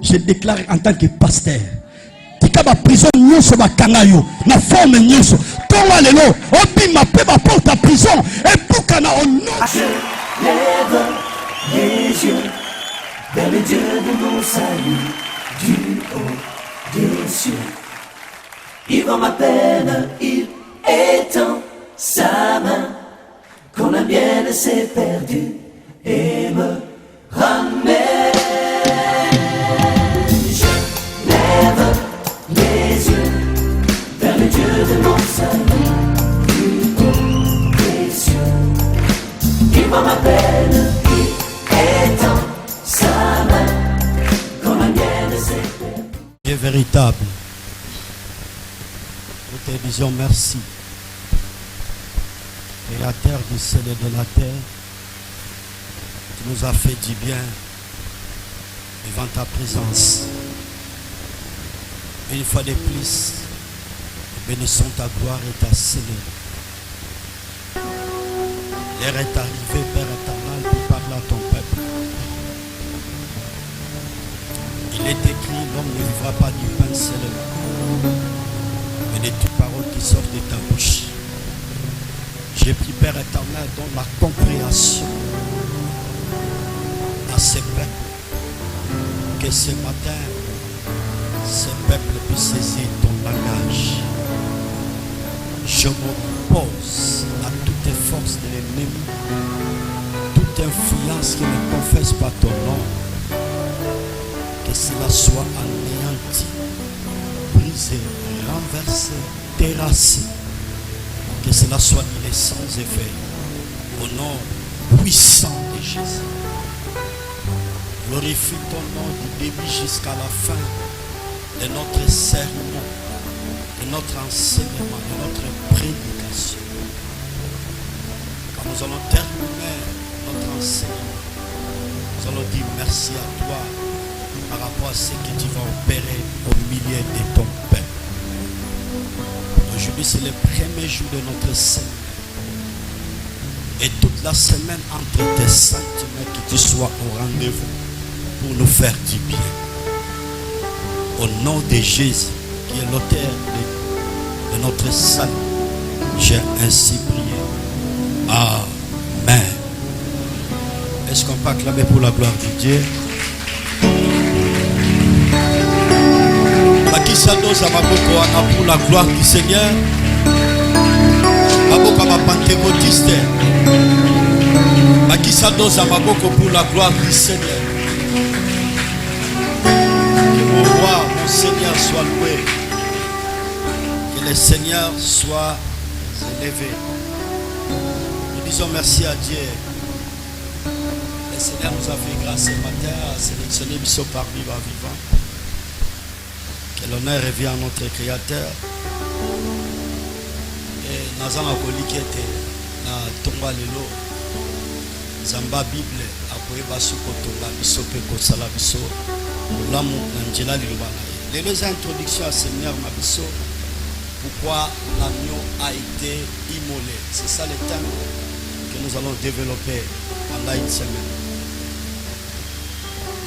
Je déclare en tant que pasteur. Tika ba prison nyonso ba kangayo na forme nyonso. Tonga lelo obima pe ba porte à prison et pour kana au nom. Je lève les yeux vers le Dieu de mon salut, du haut des cieux. Il voit ma peine, il étend sa main quand la mienne s'est perdue et me ramène. Je lève les yeux vers le Dieu de mon salut, du haut des cieux. Il voit ma peine, il étend sa main quand la mienne s'est perdue. Dieu véritable, nous te disons merci. Créateur du ciel et de la terre, tu nous as fait du bien devant ta présence. Une fois de plus, nous bénissons ta gloire et ta Seigneur. L'heure est arrivée, Père éternel, pour parler à ton peuple. Il est écrit, l'homme ne vivra pas du pain seul, mais de toutes paroles qui sortent de ta bouche. J'ai pris, Père éternel, dans la compréhension à ce peuple, que ce matin, ce peuple puisse saisir ton langage. Je m'oppose à toute force de l'ennemi, toute influence qui ne confesse pas ton nom, que cela soit anéanti, brisé, renversé, terrassé, que cela soit sans effet, au nom puissant de Jésus. Glorifie ton nom du début jusqu'à la fin de notre sermon, de notre enseignement, de notre prédication. Quand nous allons terminer notre enseignement, nous allons dire merci à toi par rapport à ce que tu vas opérer au milieu de ton peuple. Aujourd'hui, c'est le premier jour de notre semaine. Et toute la semaine, entre tes sentiments, que tu sois au rendez-vous pour nous faire du bien. Au nom de Jésus, qui est l'auteur de notre salut, j'ai ainsi prié. Amen. Est-ce qu'on peut acclamer pour la gloire de Dieu? Pour la gloire du Seigneur. Maboka ma pentecôtiste. Makisadoza maboko pour la gloire du Seigneur. Que mon roi, mon Seigneur soit loué. Que le Seigneur soit élevé. Nous disons merci à Dieu. Le Seigneur nous a fait grâce ce matin à sélectionner Bissot parmi les vivants. Que l'honneur revient à notre Créateur. Et Nazana Kolikete, na Tonga Lelo, Zamba Bible, Akoye Basuko Tonga, Bisope Kosala Biso, Lamu Angela Lilubana. Les deux introductions à Seigneur Mabiso, pourquoi l'agneau a été immolé. C'est ça le thème que nous allons développer pendant une semaine.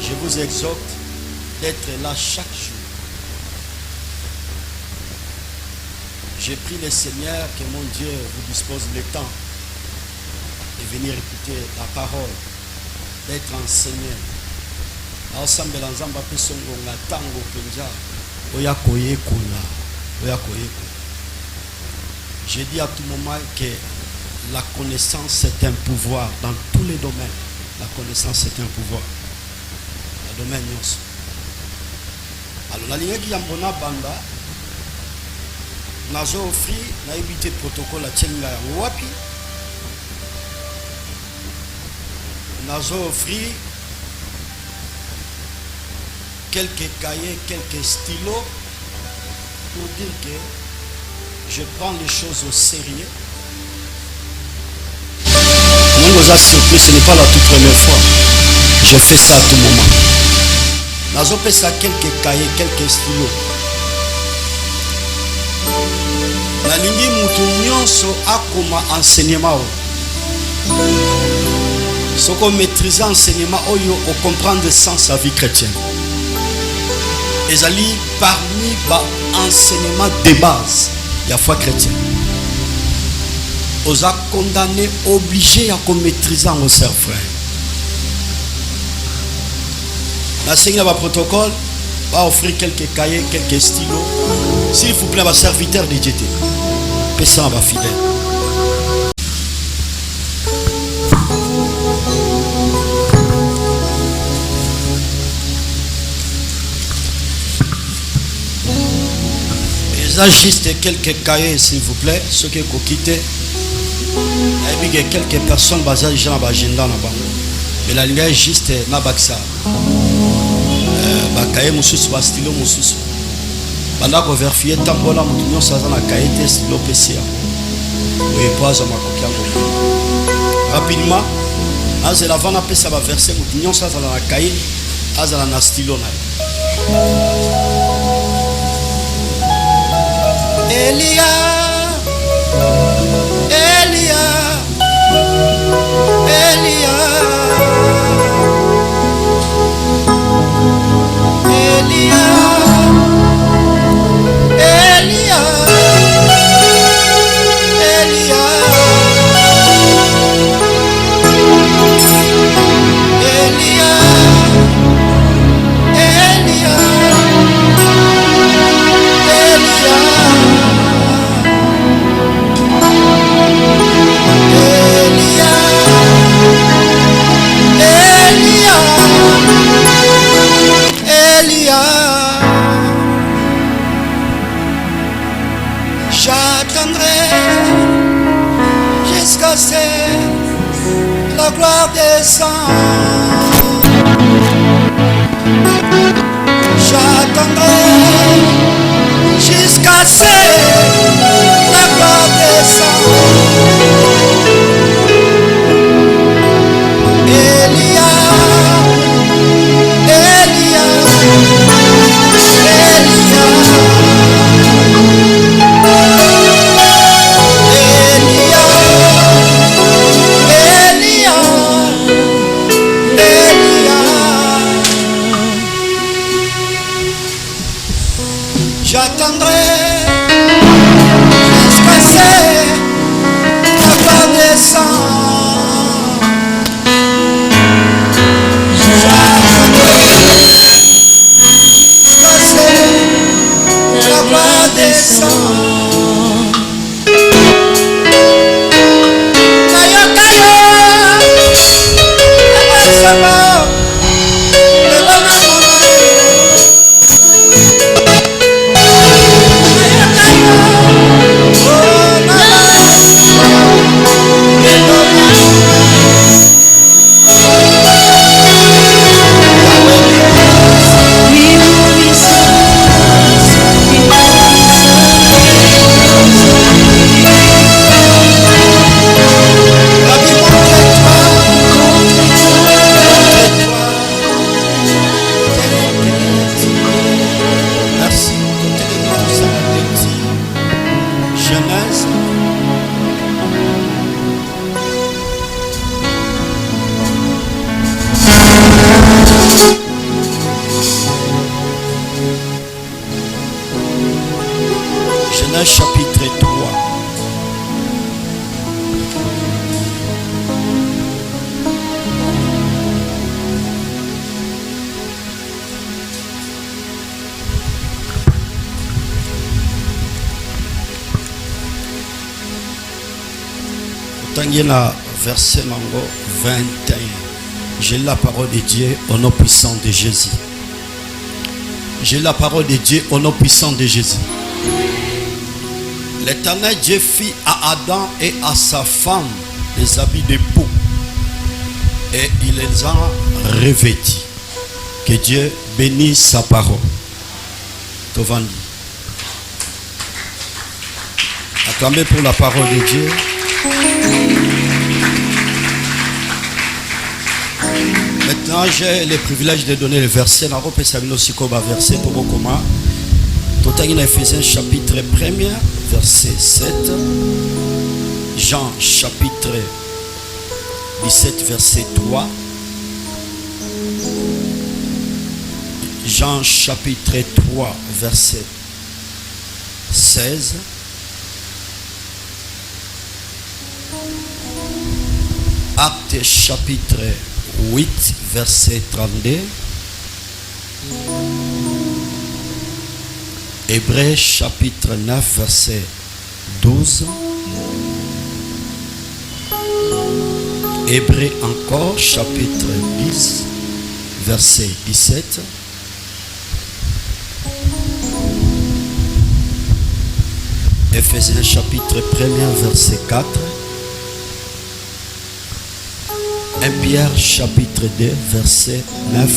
Je vous exhorte d'être là chaque jour. J'ai pris le Seigneur que mon Dieu vous dispose le temps de venir écouter la parole, d'être enseigné. Ensemble, l'ensemble a pu songo la tango penja. Oya koye kula, oya koye kula. J'ai dit à tout moment que la connaissance est un pouvoir dans tous les domaines. La connaissance est un pouvoir. Le domaine nyonso. Alors la ligne qui yambona banda. Nazo offri na évité protocole à Tchenga wapi. Nazo offri quelques cahiers, quelques stylos pour dire que je prends les choses au sérieux. Nous nous a surpris, ce n'est pas la toute première fois. Je fais ça à tout moment. Nazo fait ça quelques cahiers, quelques stylos. Nalingi mutu nyonso akoma enseignement. Ce qu'on maîtrise enseignement, on comprend de sens sa vie chrétienne. ezali parmi enseignement de base la foi chrétienne. Osa condamné, obligé à maîtriser nos sœurs frères. La Seigneur va protocole, va offrir quelques cahiers, quelques stylos. S'il vous plaît, va serviteur de Dieu. Personne va fidèle. Il y a juste quelques cahiers, s'il vous plaît, ceux qui ont quitté. Et puis quelques personnes basées dans l'agenda. Mais la ligne est juste na baksa. Bakaye mususu ba stylo mususu. Banda ko vérifier tambola mutu nyonso aza na cahier te stylo PCA. Oui, pas à makoki yango. Rapidement, az la vana pesa ba verset mutu nyonso aza na cahier, aza na stylo na. Elia, Elia, Elia, Elia, Elia, Elia, la gloire descend. J'attendrai jusqu'à ce que la gloire descend. Elia, Elia, j'attendrai jusqu'à ce que la gloire descend. J'attendrai jusqu'à ce que la gloire descend. Genèse chapitre 3. Tangina verset mango 21. J'ai la parole de Dieu au nom puissant de Jésus. J'ai la parole de Dieu au nom puissant de Jésus. L'Éternel Dieu fit à Adam et à sa femme des habits de peau et il les a revêtis. Que Dieu bénisse sa parole. Tovandi. Acclamez pour la parole de Dieu. Maintenant, j'ai le privilège de donner le verset. Dans le verset pour vos communs. Total Ephésiens chapitre 1er, verset 7. Jean chapitre 17, verset 3. Jean chapitre 3, verset 16. Actes chapitre 8, verset 32. Hébreux chapitre 9, verset 12. Hébreux encore chapitre 10, verset 17. Éphésiens chapitre 1, verset 4. 1 Pierre chapitre 2, verset 9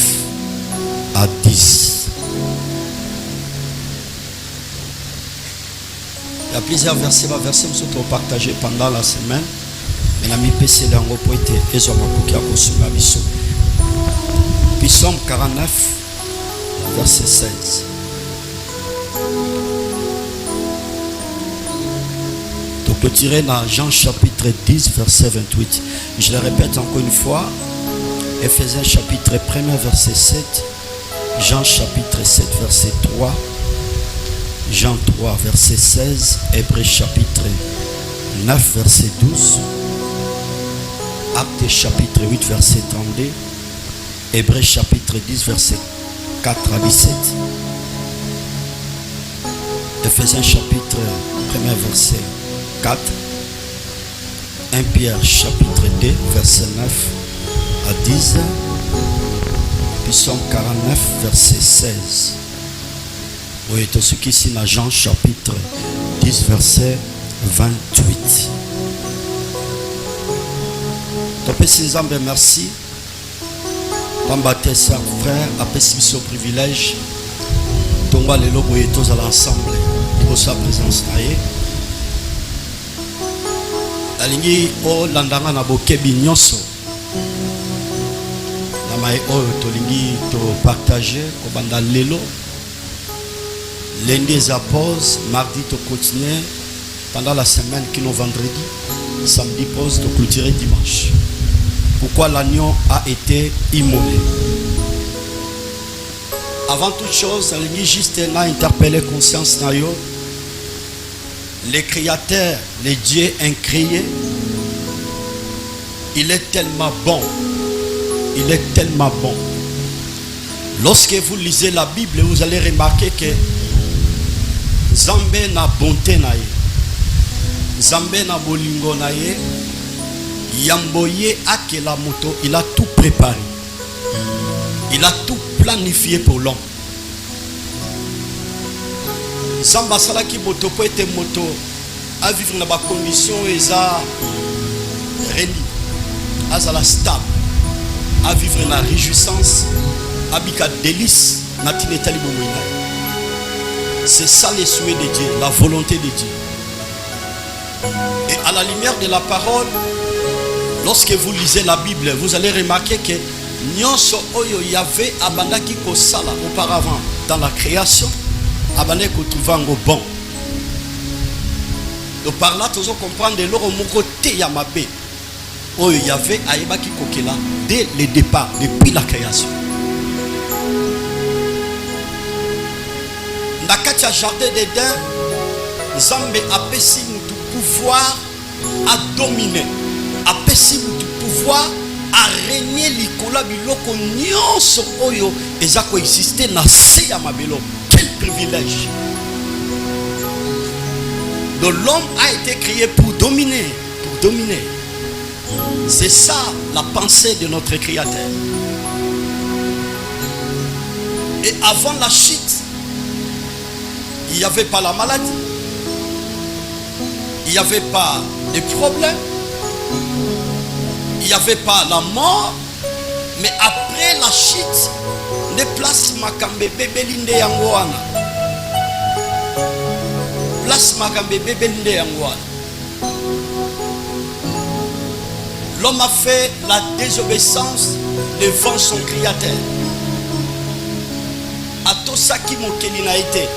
à 10. Il y a plusieurs versets, nous sommes partagés pendant la semaine. Psaume 49, verset 16. Donc le tiré dans Jean chapitre 10, verset 28. Je le répète encore une fois. Éphésiens chapitre 1, verset 7. Jean chapitre 7, verset 3. Jean 3, verset 16. Hébreux chapitre 9, verset 12. Actes chapitre 8, verset 32. Hébreux chapitre 10, verset 4 à 17. Éphésiens chapitre 1, verset 4. 1 Pierre chapitre 2, verset 9 à 10. Psaume 49, verset 16. Oui, tout ce qui est ici dans Jean chapitre 10, verset 28. Donc, merci. Pambaté, frère, après ce privilège, tomba les lobos et tous à l'ensemble de sa présence. La ligne au landanga na bokebi nyonso. Na mai o to lingi to partager ko banda lelo. Lundi à pause, mardi to continuer pendant la semaine qui nous vendredi, samedi pause to clôturer dimanche. Pourquoi l'agneau a été immolé? Avant toute chose, il juste n'a interpellé conscience nayo. Le créateur, le Dieu incréé, il est tellement bon. Il est tellement bon. Lorsque vous lisez la Bible, vous allez remarquer que Zambé na bonté naye, Zambé na bolingo naye, Yamboye akela moto, il a tout préparé. Il a tout planifié pour l'homme. Zamba salaki moto peut être moto à vivre dans des conditions eza réunie, à la stable, à vivre dans la réjouissance, à bika délice, na tinetali bomoina. C'est ça le souhait de Dieu, la volonté de Dieu. Et à la lumière de la parole, lorsque vous lisez la Bible, vous allez remarquer que nyonso oyo Yahvé abandaki kosala auparavant dans la création, abandaki kotrouvango bon. Donc par là, nous comprendre de l'oro moko te ya mabe oyo Yahvé ayebaki kokela dès le départ, depuis la création. Dans le jardin d'Éden, Nzambe apesi mutu pouvoir à dominer, apesi mutu pouvoir à régner likola biloko nyonso oyo eza ko exister na se ya mabelo. Quel privilège! Donc l'homme a été créé pour dominer, pour dominer. C'est ça la pensée de notre Créateur. Et avant la chute, il n'y avait pas la maladie, il n'y avait pas de problème, il n'y avait pas la mort, mais après la chute, les places makambe bébé linde yangoana, place makambe bébé linde yangoana. L'homme a fait la désobéissance devant son Créateur. A tout ça qui m'a été.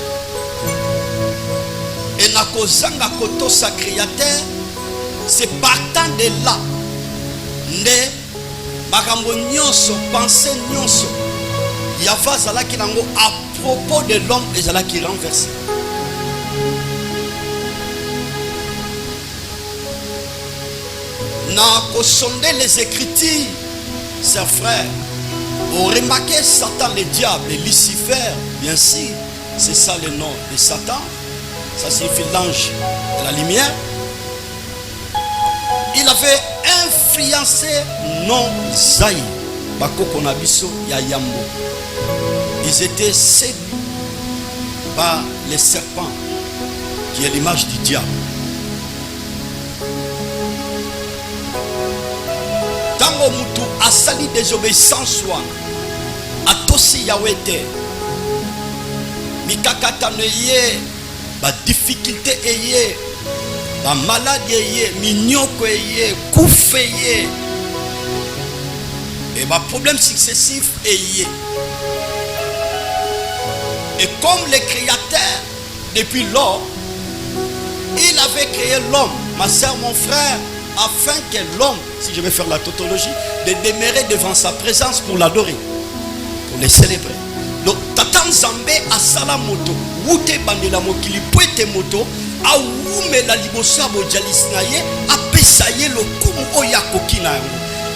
Et na kozanga koto sa Créateur, c'est partant de là ne makambo nyonso, pensée nyonso Yava zalaki nango à propos de l'homme et zalaki renversé. N'a qu'au sonder les Écritures, chers frères, on remarquait Satan, le diable, Lucifer, bien sûr, c'est ça le nom de Satan, ça signifie l'ange de la lumière. Il avait influencé non Zaï, Bakoko Nabiso, Yayambo. Ils étaient séduits par les serpents, qui est l'image du diable. Tango mutu asali désobéissance wana atosi Yahweh te mikakatano ye ba difficulté eye ba maladie eye minyoko eye kufe eye et ba problème successif eye. Et comme le créateur depuis lors il avait créé l'homme, ma soeur, mon frère, afin que l'homme, si je vais faire la tautologie, de demeurer devant sa présence pour l'adorer, pour le célébrer. Donc, Tatan Zambé a salamoto, wute bandela mokili poete moto, a wume la libosa bojalisnaye, a pesaye le kumu oya kokina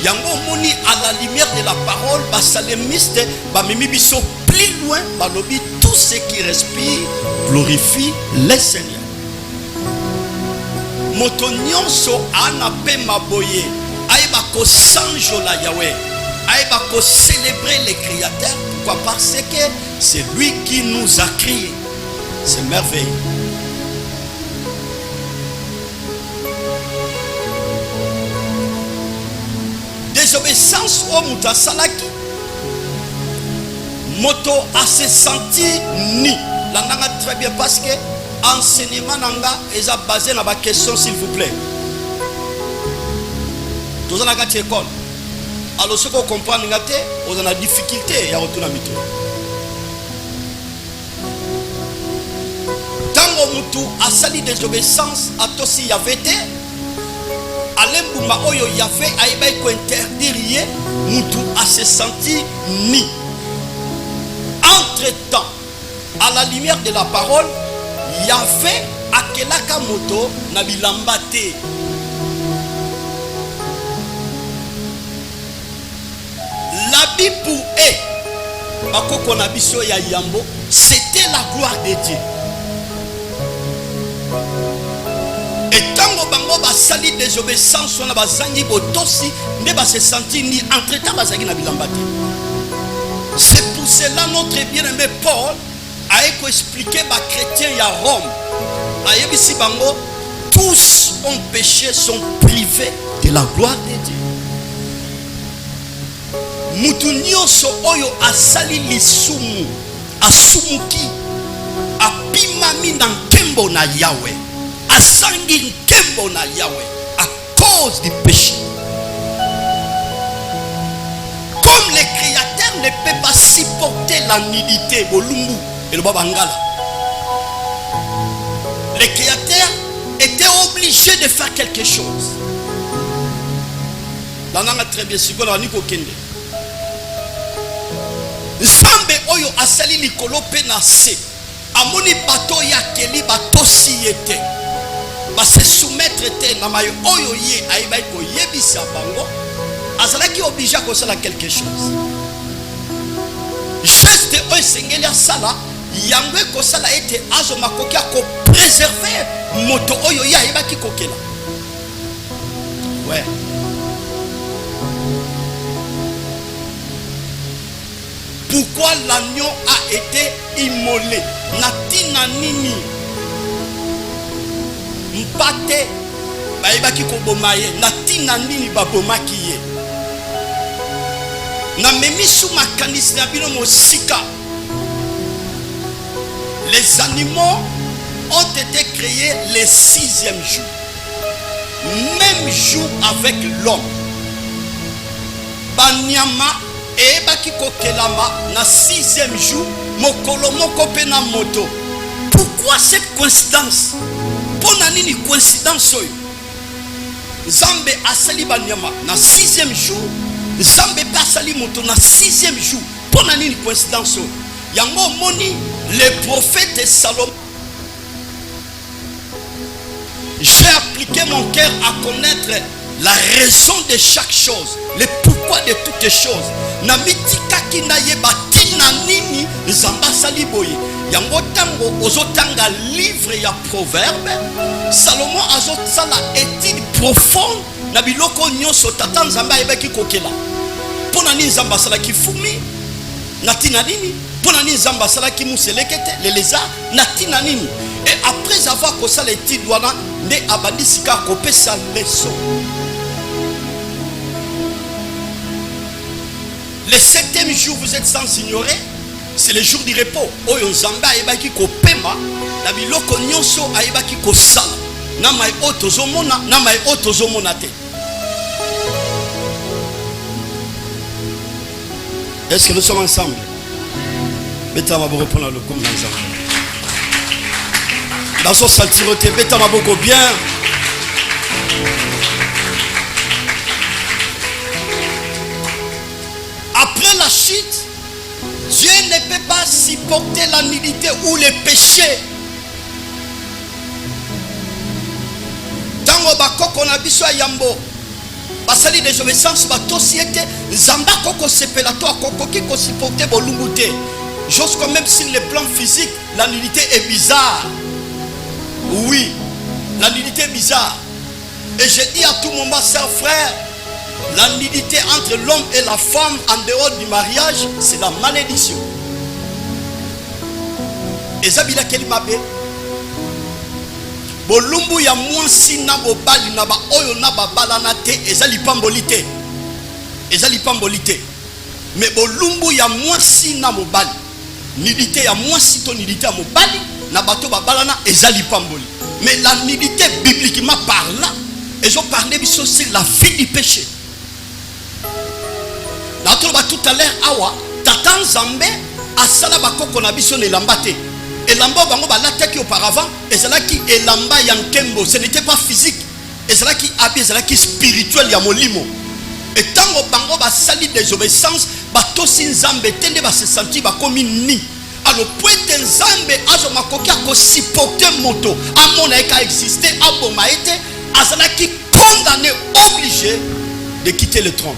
yango moni à la lumière de la parole, ba salemiste, ba mimibiso plus loin, ba lobi tout ce qui respire glorifie le Seigneur. Moto nyonso ana pe maboye aiba ko sanjola Yahweh, aiba ko célébrer le créateur. Pourquoi? Parce que c'est lui qui nous a créés. C'est merveilleux. Désobéissance au muta salaki moto a se senti ni la nanga très bien parce que enseignement nanga est basé sur la question, s'il vous plaît. Tous en agati école. Alors ce qu'on comprend ngate, on a la difficulté ya retourner mito. Tango mutu asali désobéissance atosi yavete. Alembuma oyo yave aiba ko interdire mutu a se senti ni. Entre-temps, à la lumière de la parole, Yahvé akelaka moto na bilamba te. L'habit pour eux, bakoko na biso ya yambo, c'était la gloire de Dieu. Et tango bango basali désobéissance na bazangi botosi ne ba se sentir ni entre-temps bazangi na bilamba te. C'est pour cela notre bien-aimé Paul a expliqué aux chrétiens à Rome. Ayebisi bango, tous ont péché, sont privés de la gloire de Dieu. Mutu nyonso oyo asali lisumu, asumuki, apimami na nkembo na Yahweh, asangi nkembo na Yahweh à cause du péché. Comme le créateur ne peut pas supporter la nudité, bolumbu et le babangala, le créateur était obligé de faire quelque chose. Dans la très bien, si vous avez kende. Zambe oyo asali likolo pe na se. Amoni bato ya keli bato siyete. Ba se soumettre te na mayo oyo ye aiba ko yebisa bango. Azalaki obligé à faire quelque chose. Geste oyo sengeli asala yangwe ko sala ete azo makoki ko préserver moto oyo ya aiba ki kokela. Ouais. Pourquoi l'agneau a été immolé? Natina nini mpate baibaki ko bomaye natina nini babomaki ye na memisu makanisi na bino mosika. Les animaux ont été créés le 6e jour, même jour avec l'homme. Banyama et baki kokelama na 6e jour mokolo moko pe na moto. Pourquoi cette coïncidence? Pona nini coïncidence oyo? Zambe asali banyama na 6e jour, Zambe pa asali moto na 6e jour. Pour une coïncidence, yango moni le prophète Salomon. J'ai appliqué mon cœur à connaître la raison de chaque chose, le pourquoi de toutes les choses. Namitika kinayeba tina nini nzamba saliboye. Yango tango ozotanga livre ya proverbe. Salomon azotala étude profonde na biloko nyonso tata nzamba yebaki kokela. Pona ni nzamba sala kifumi na tina nini? Pona ni nzamba sala ki muselekete les lézards na tina nini? Et après avoir kosa l'étude wana nde abandisika kopesa leçon. Le 7e jour, vous êtes sans ignorer, c'est le jour du repos. Oyo nzamba ayebaki kopema na biloko nyonso ayebaki kosala. Na mai otozomona, na mai otozomona te. Est-ce que nous sommes ensemble? Beta maboko pour le comme ensemble. Dans son saltiroté, beta maboko bien. Après la chute, Dieu ne peut pas supporter la nudité ou le péché. Tango bakoko na biso yambo basali désobéissance batosiete nzamba koko sepela to koko ki ko supporter bolungute. Jusqu'à même sur le plan physique, la nudité est bizarre. Oui, la nudité est bizarre. Et je dis à tout moment, chers frères, la nudité entre l'homme et la femme en dehors du mariage, c'est la malédiction. Et Zabila Kelimabe, bolumbu ya mwasi na bobali na ba oyo na babala na te ezali pambolite. Ezali pambolite. Mais bolumbu ya mwasi na mobali, nudité ya mwasi to nudité ya mobali na bato babala na ezali pamboli. Mais la nudité bibliquement parlant, ils ont parlé sur la vie du péché. Tout à l'heure, awa, tatan zambe, asala bakoko na biso ne lambate. Et lamba bango balataki auparavant, et c'est là qui est lamba yankembo. Ce n'était pas physique. Et c'est là qui habille, c'est là qui spirituel ya molimo. Et tant que bango basali désobéissance, batosi nzambe tende ba se sentir ba comme ni. Alors point nzambe azo makoki ko supporter moto, amona eka exister, aboma été, asala qui condamné, obligé de quitter le trône.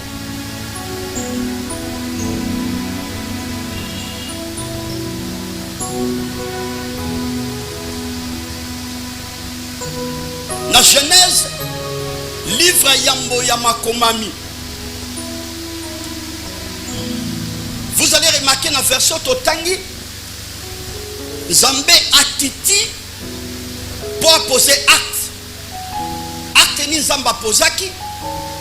La Genèse, livre Yambo Yamakomami. Vous allez remarquer dans la version Totangi, Zambé Atiti pour poser acte. Acte ni Zamba Posaki,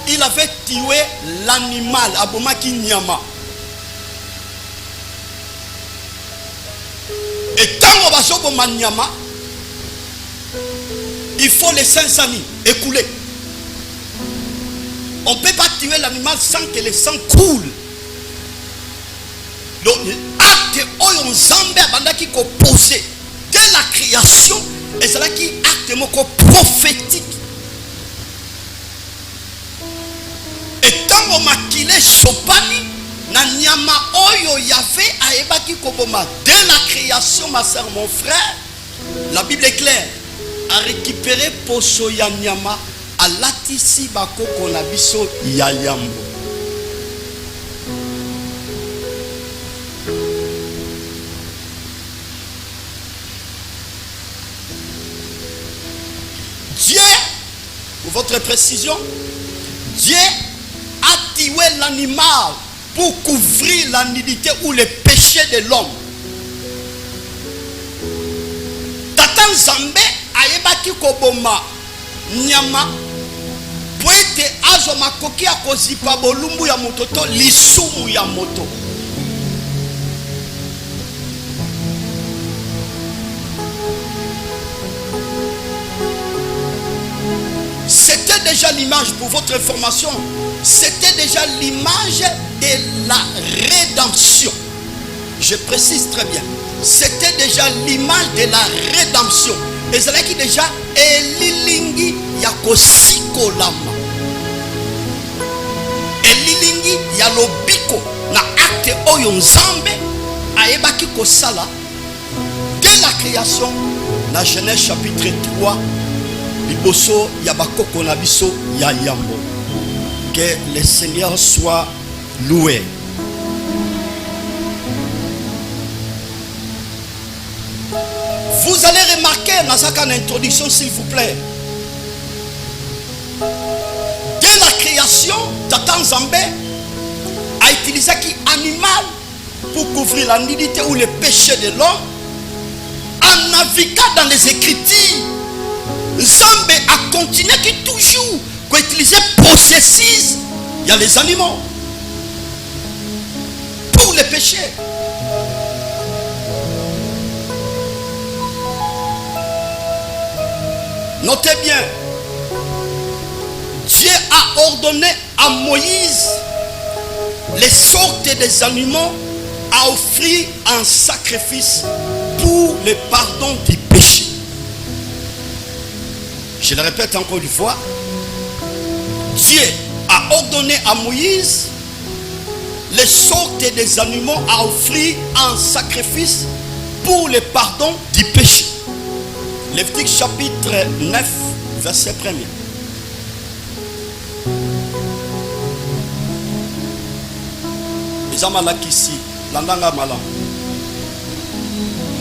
il avait tué l'animal Abomaki Nyama. Et tant qu'on va sur Nyama, il faut les 500 000 écouler. On ne peut pas tuer l'animal sans que le sang coule. Donc, acte oyo nzambe abandaki ko poser dès la création, et c'est là qui acte moko prophétique. Et tant on makile sopani na nyama oyo yave aebaki koboma dès la création, ma soeur, mon frère, la Bible est claire. A récupérer poso ya nyama a latisi bakoko na biso ya yambo. Dieu, pour votre précision, Dieu a tué l'animal pour couvrir la nudité ou le péché de l'homme. Tatan Zambé ayebaki koboma nyama poete azo makoki akozipa bolumbu ya moto to lisumu ya moto. C'était déjà l'image, pour votre information, c'était déjà l'image de la rédemption. Je précise très bien, c'était déjà l'image de la rédemption. Et c'est là qui déjà elilingi yakosikolama, elilingi ya lobiko na acte oyo nzambe ayebaki kosala dès la création. La Genèse chapitre 3 liboso ya bakoko na biso ya yambo. Que le Seigneur soit loué. Vous allez remarquer dans cette introduction, s'il vous plaît, dès la création, Tata Nzambe a utilisé un animal pour couvrir la nudité ou le péché de l'homme. En naviguant dans les Écritures, Nzambe a continué qui toujours utiliser processus, il y a les animaux pour les péchés. Notez bien, Dieu a ordonné à Moïse les sortes des animaux à offrir un sacrifice pour le pardon du péché. Je le répète encore une fois, Dieu a ordonné à Moïse les sortes des animaux à offrir un sacrifice pour le pardon du péché. Lévitique chapitre 9, verset 1er. Ici, landanga malam.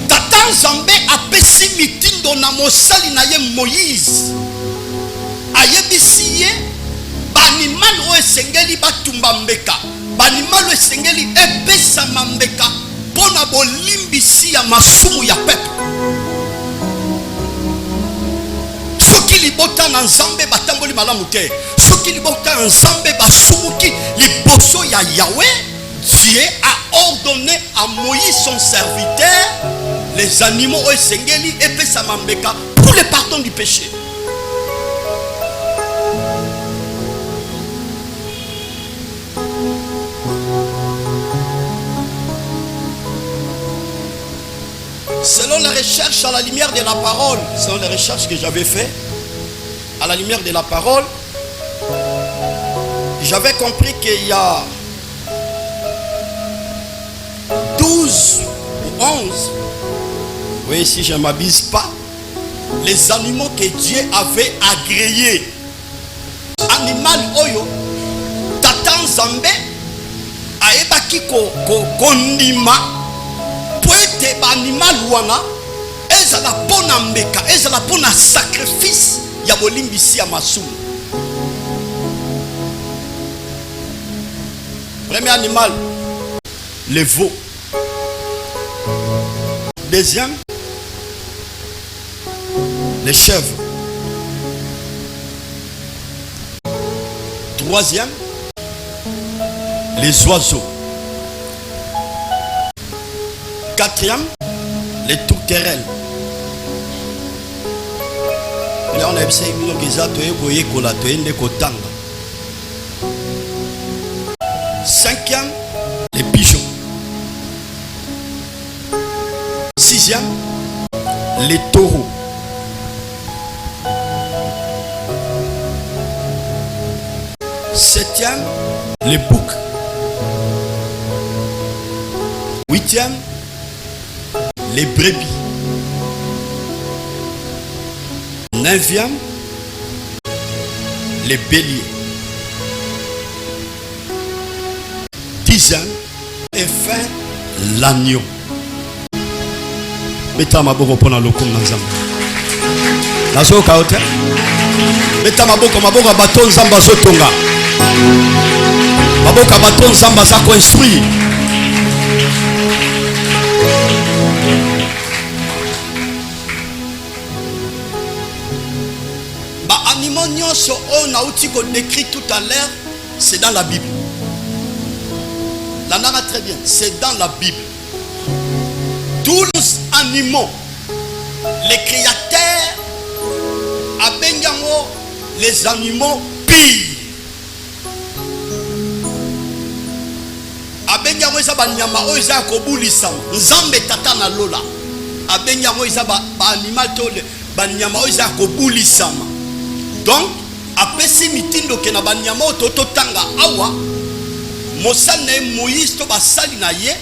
Tata Nzambe a pesi mitindo na mosali na ye Moïse. Ayebisi ye banimal o esengeli batumba mbeka. Banimal o esengeli epesa mambeka pona bolimbisi ya masumu ya pepe. Soki libota na Nzambe batamboli malamu te. Soki libota na Nzambe basumuki liboso ya Yahweh. Dieu a ordonné à Moïse son serviteur les animaux au Sengeli et Pesamambeka pour le pardon du péché. Selon les recherches à la lumière de la parole, selon les recherches que j'avais fait à la lumière de la parole, j'avais compris qu'il y a 12 ou 11, oui, si je ne m'abuse pas, les animaux que Dieu avait agréés. Animal oyo, Tata Nzambe, aebaki kondima, poete ba animal wana, ezala pona mbeka, ezala pona sacrifice, ya bolimbisi ya masumu. Premier animal, le veau. Deuxième, les chèvres. Troisième, les oiseaux. Quatrième, les tourterelles. Là on a essayé de cinquième, les pigeons. Sixième, les taureaux. Septième, les boucs. Huitième, les brebis. Neuvième, les béliers. Dixième, et fin, l'agneau. Meta maboko pona lokum na Nzambe. Nazo kaote. Meta maboko bato Nzambe azotonga. Maboko bato Nzambe za construire. Ba animaux nyonso on a outil qu'on décrit tout à l'heure, c'est dans la Bible. Là on a très bien, c'est dans la Bible. Tous les animaux, les créateurs, abengango les animaux pires. Abengango isa banyama o isa kobulisama. Nzambe tata na lola. Abengango isa ba animal tole banyama o isa kobulisama. Donc apesi mitindo ke na banyama o tototanga awa mosane Moïse to basali na ye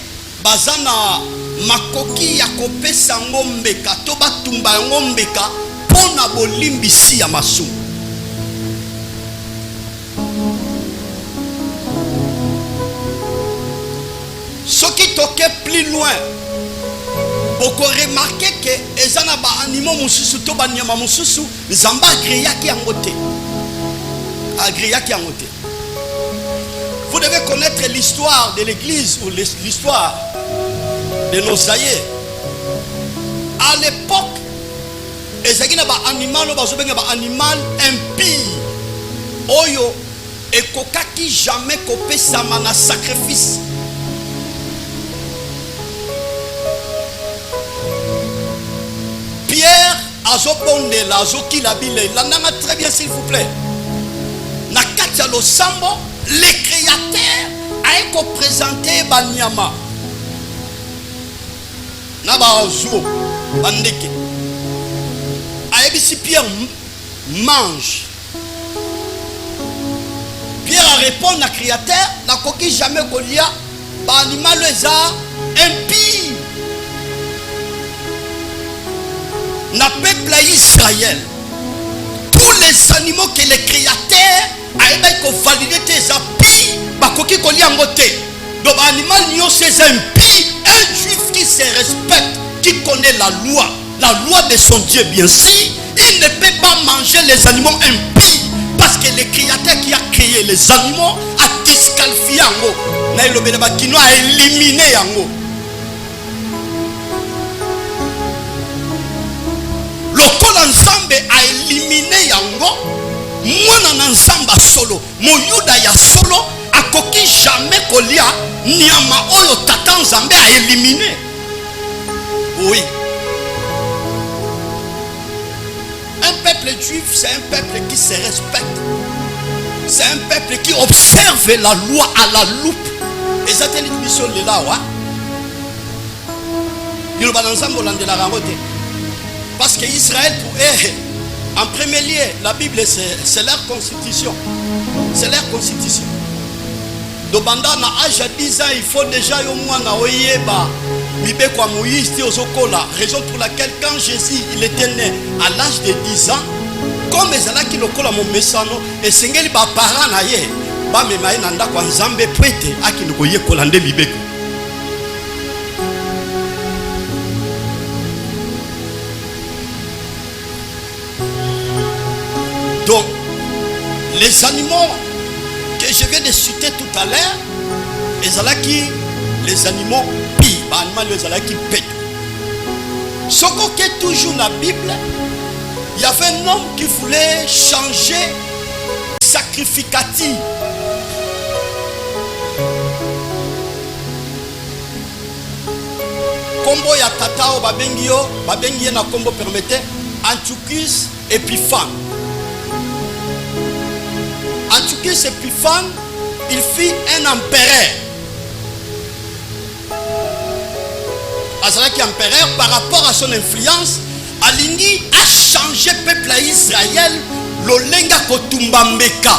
bazana makoki ya kopesa ngombeka to batumba ngombeka pona bolimbisi ya masumu. Soki toke plus loin, boko remarquer que ezana ba animaux mususu to ba nyama mususu nzamba agreyaki yango te. Agreyaki yango te. Vous devez connaître l'histoire de l'église ou l'histoire de nos aïeux. À l'époque, ezaki na ba animal no bazobenga ba animal impie. Oyo ekokaki jamais kopesa mana sacrifice. Pierre azobondela azokila bile landanga très bien s'il vous plaît. Na katia lo sambo le créateur a eko présenté banyama na bazo bandeke ayebisi Pierre mange. Pierre a répondu na créateur na koki jamais kolia ba animal eza impie. Na peuple Israël, tous les animaux que le créateur a validé tes appuis, bakoki koliango te. Donc animal nyo c'est impie. Un juif qui se respecte, qui connaît la loi de son Dieu bien sûr, il ne peut pas manger les animaux impies parce que le créateur qui a créé les animaux a disqualifié yango. Na ilobele bakino a éliminé yango. Lokola nzambe a éliminé yango, mwana na nzamba solo, moyuda ya solo akoki jamais kolia nyama oyo tata nzambe a éliminé. Oui. Un peuple juif, c'est un peuple qui se respecte. C'est un peuple qui observe la loi à la loupe. Et ça c'est une mission de là, ouais. Il va dans l'ensemble de la ramote. Parce que Israël, pour eux, en premier lieu, la Bible, c'est leur constitution. C'est leur constitution. Donc, pendant l'âge de 10 ans, il faut déjà au moins raison pour laquelle, quand Jésus il était né à l'âge de 10 ans, comme les gens qui le collent mon message, et c'est que les parents naïe, bah mais maï nanda kwa nzambe prête à qui nous voyait collandé bibeko. Donc, les animaux que je viens de citer tout à l'heure, les animaux pis, les animaux qui pètent. Ce qui est toujours la Bible, il y avait un homme qui voulait changer sacrificatif. Combo ya tatao babengi na combo permettait Antiochus Épiphane. Antiochus Épiphane, il fit un empereur. Azalaki empereur par rapport à son influence, Alingi a changé le peuple d'Israël, l'olenga kotumba mbeka.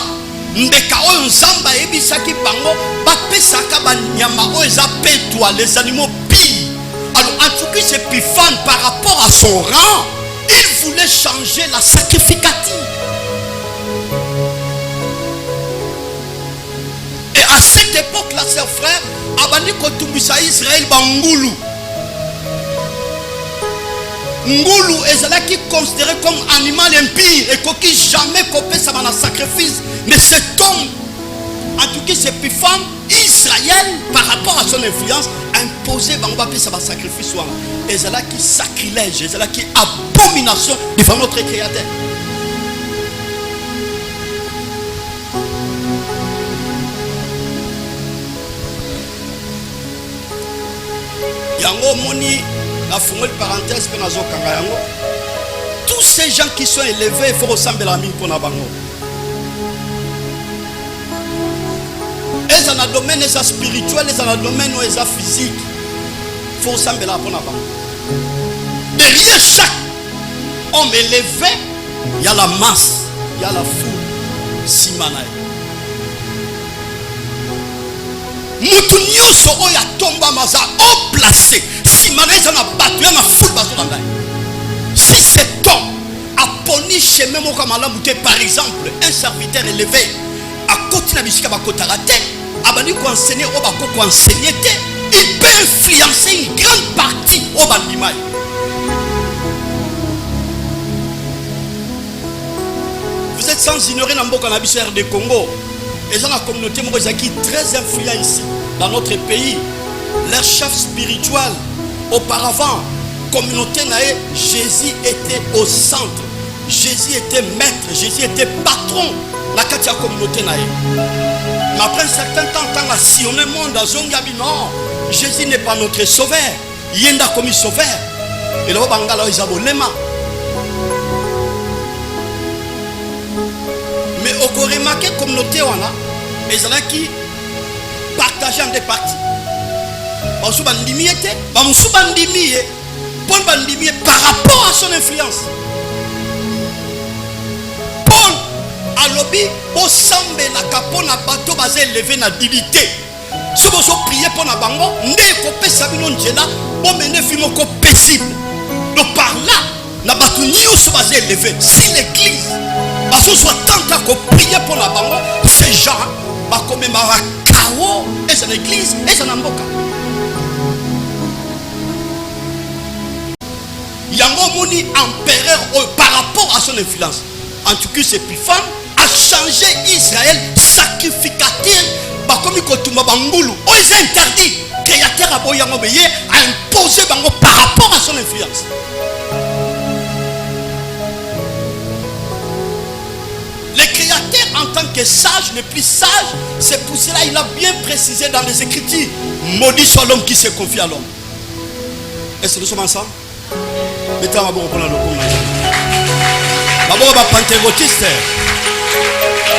Mbeka oyo nzamba ebisaki bango, bapesaka banyama oyo eza petwa, les animaux pires. Alors Antiochus Épiphane par rapport à son rang, il voulait changer la sacrificative. À cette époque-là, chers frères, Abani Kotumbisa Israël Bangoulou. Ngoulou est qui considéré comme animal impie et qui jamais copé ça dans sacrifice. Mais cet homme, en tout cas, c'est Épiphane, Israël, par rapport à son influence, a imposé Bangbapi ça sacrifice. Et c'est là qui sacrilège, et c'est là qui abomination devant notre Créateur. Yango moni la fumée parenthèse pe nazo kanga yango. Tous ces gens qui sont élevés, il faut ressembler à mine pour na bango. Et dans le domaine spirituel, et dans le domaine physique, il faut ressembler à pour na bango. Derrière chaque homme élevé, il y a la masse, il y a la foule. Simanaï. mutu nyonso oyo atomba maza au placé si maneza na bato ya mafoule bazo na ngai. Si cet homme a poni chemin moko malamu te, par exemple un serviteur élevé a koti na bisika bakotaka te, abandi ko enseigner o bako ko enseigner te, il peut influencer une grande partie au bandimai. Vous êtes sans ignorer dans mboka na biso RD Congo. Et dans la communauté qui est très influente ici, dans notre pays, leur chef spirituel, auparavant, communauté naé, Jésus était au centre, Jésus était maître, Jésus était patron, la katia communauté naé. Mais après un certain temps, quand on a sillonné le monde, non, Jésus n'est pas notre sauveur, il est comme sauveur. Et là, on a lema. Mais au remarqué communauté wana ezala qui partager en deux parties. Basu bandimi était, bamusu bandimi Paul bandimi par rapport à son influence. Paul a lobby au sambe la capona bateau basé élevé na dignité. Si vous priez pour na bango, ne ko pesa bino njela, o mene fimo ko paisible. Donc par là, na bateau nyusu basé élevé. Si l'église baso soit tant qu'on prier pour la bango, ces gens va commémorer chaos et c'est l'église et c'est n'amboka. Yango moni empereur par rapport à son influence. Antiochus Épiphan a changé Israël sacrificateur. Bah comme il kotumba bangulu, oh ils interdit créateur abo yango beye a imposé bango par rapport à son influence. Le créateur en tant que sage, le plus sage, c'est pour cela il a bien précisé dans les Écritures, maudit soit l'homme qui se confie à l'homme. Est-ce que nous sommes ensemble? Mettez ma bonne pour la locale. Ma bonne va pentecôtiste.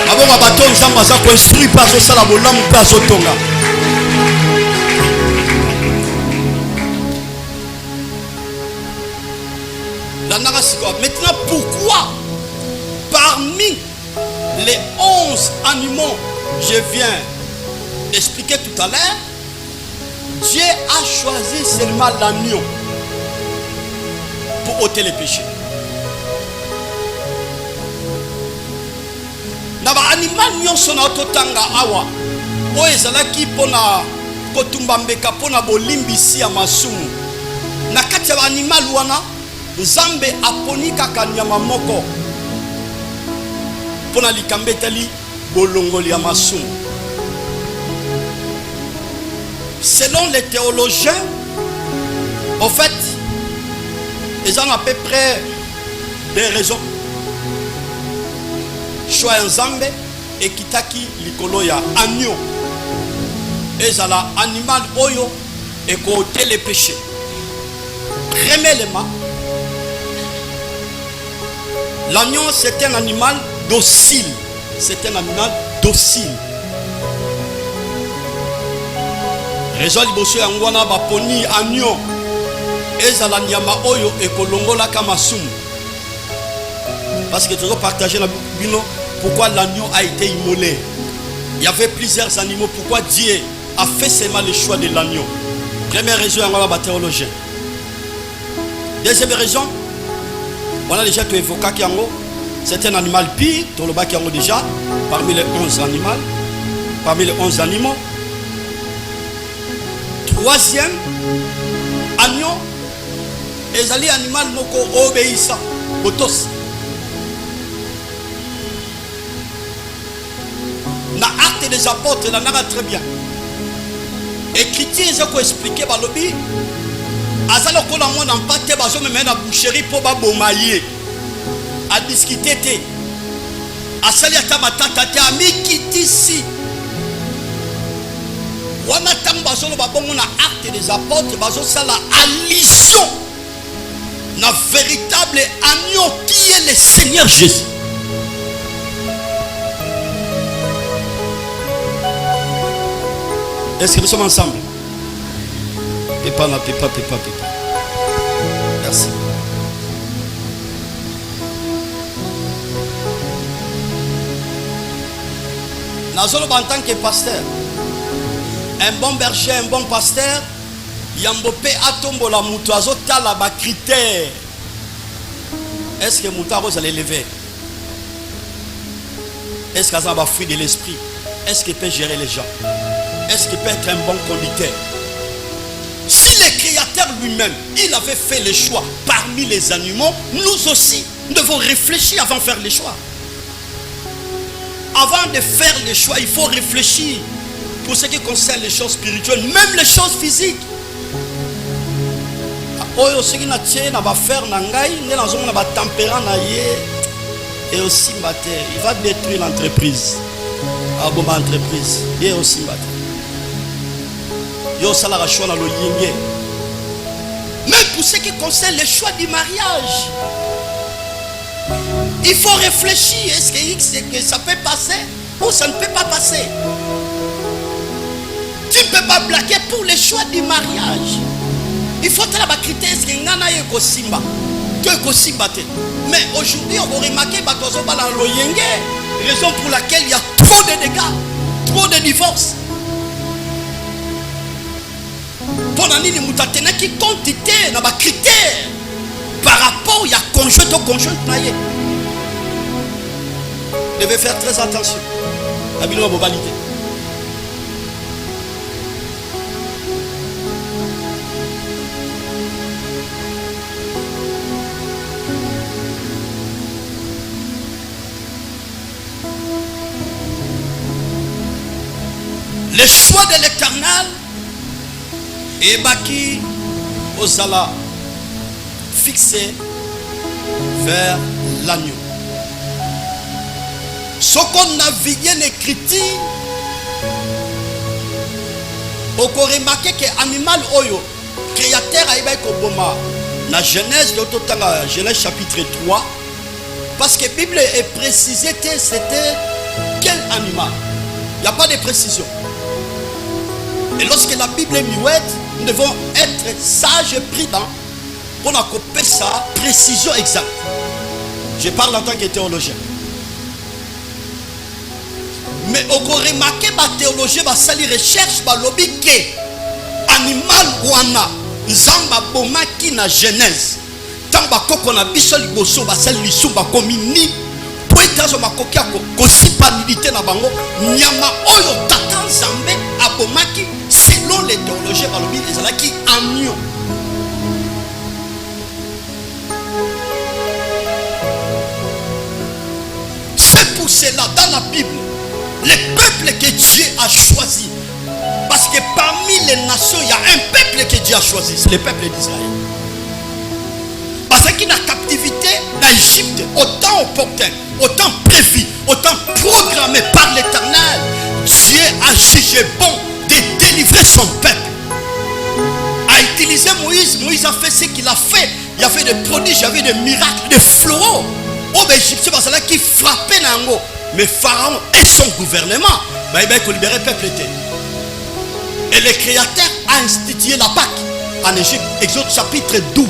Ma bonne va bâton ensemble à construire par ce salabo l'homme par ce tonga. Maintenant, pourquoi parmi les 11 animaux, je viens d'expliquer tout à l'heure, Dieu a choisi seulement l'agneau pour ôter les péchés. Naba animal nyonso na totanga awa o ezalaki pona kotumba mbeka pona bolimbisi ya masumu na kati ya animal wana Nzambe aponi kaka nyama moko pona likambetali bolongoli ya masumu. Selon les théologiens, en fait, ils ont à peu près des raisons. Choix Nzambe et kitaki likolo ya agneau. Ezala animal oyo et côté les péchés. Premièrement, l'agneau c'est un animal docile. C'est un animal docile. Raison liboso ya ngwana baponi agneau. Ezala nyama oyo ekolongola kama sumu. Parce que tu dois partager la bino pourquoi l'agneau a été immolé. Il y avait plusieurs animaux. Pourquoi Dieu a fait seulement le choix de l'agneau? Première raison, on va théologien. Deuxième raison, on a déjà tout évoqué Kiango. C'est un animal pire, tout le bas Kiango déjà, parmi les 11 animaux. Parmi les 11 animaux. Troisième, agneau, et les animaux moko obéissant, potos. Na acte des apôtres, la nara très bien. Et qui dit ça qu'on expliquer balobi, azalo kona mo na mpate bazo me na boucherie po ba bomaye. A discuter te. Asali ata matata te amikiti si. Wana tamba solo ba bongo na acte des apôtres bazo sala allusion na véritable agneau qui est le Seigneur Jésus. Est-ce que nous sommes ensemble? Pépa, pépa. Merci. Nazolo en tant que pasteur, Un bon berger, un bon pasteur, Yambope atombo la mouto azota la ba critère. Est-ce que Moutaro va l'élever? Est-ce qu'il a un fruit de l'esprit? Est-ce qu'il peut gérer les gens? Est-ce qu'il peut être un bon conducteur? Si le Créateur lui-même, il avait fait le choix parmi les animaux, nous aussi, nous devons réfléchir avant de faire les choix. Avant de faire les choix, il faut réfléchir pour ce qui concerne les choses spirituelles, même les choses physiques. Oyo seki na tie na ba faire na ngai ne na zonga na ba tempéra na ye et aussi maté il va détruire l'entreprise. Ah bon entreprise et aussi maté. Yo sala ka choix na lo yinge. Même pour ce qui concerne les choix du mariage. Il faut réfléchir, est-ce que ça peut passer ou ça ne peut pas passer? Tu ne peux pas blaguer pour les choix du mariage. Il faut te la critère est-ce que ngana yeko simba to yeko simba te. Mais aujourd'hui on va remarquer batozo bala loyenge, raison pour laquelle il y a trop de dégâts, trop de divorces. Pour nini mutatena qui quantité na ba critère par rapport ya conjoint au conjoint na ye. Devez faire très attention. Abino ba validé. Le choix de l'Éternel est bâti aux salas fixé vers l'agneau. Ce qu'on navigue l'écriture, on peut remarquer que l'animal oyo, créateur a été koboma. La Genèse de Genèse chapitre 3, parce que la Bible est précisée, c'était quel animal? Il n'y a pas de précision. Et lorsque la Bible est muette, nous devons être sages et prudents pour accomplir sa précision exacte. Je parle en tant que théologien. Mais on peut remarquer que la théologie va salir recherche par lobby que animal wana nzamba bomaki na Genèse. Tant bakoko na biso liboso ba sali lisumba komini po etazo makoki ko sipanilité na bango nyama oyo tata nzambe abomaki selon les théologiens par lobby ezalaki agneau. C'est pour cela dans la Bible les peuples que Dieu a choisi, parce que parmi les nations il y a un peuple que Dieu a choisi, c'est le peuple d'Israël. Parce qu'il a captivité d'Égypte, autant opportun, autant prévu, autant programmé par l'Éternel, Dieu a jugé bon de délivrer son peuple. A utilisé Moïse, Moïse a fait ce qu'il a fait. Il y avait des prodiges, il y avait des miracles, des fléaux. Au Égypte, c'est là qui frappait Nango. Mais Pharaon et son gouvernement, il va libérer le peuple. Et le Créateur a institué la Pâque en Égypte. Exode chapitre 12.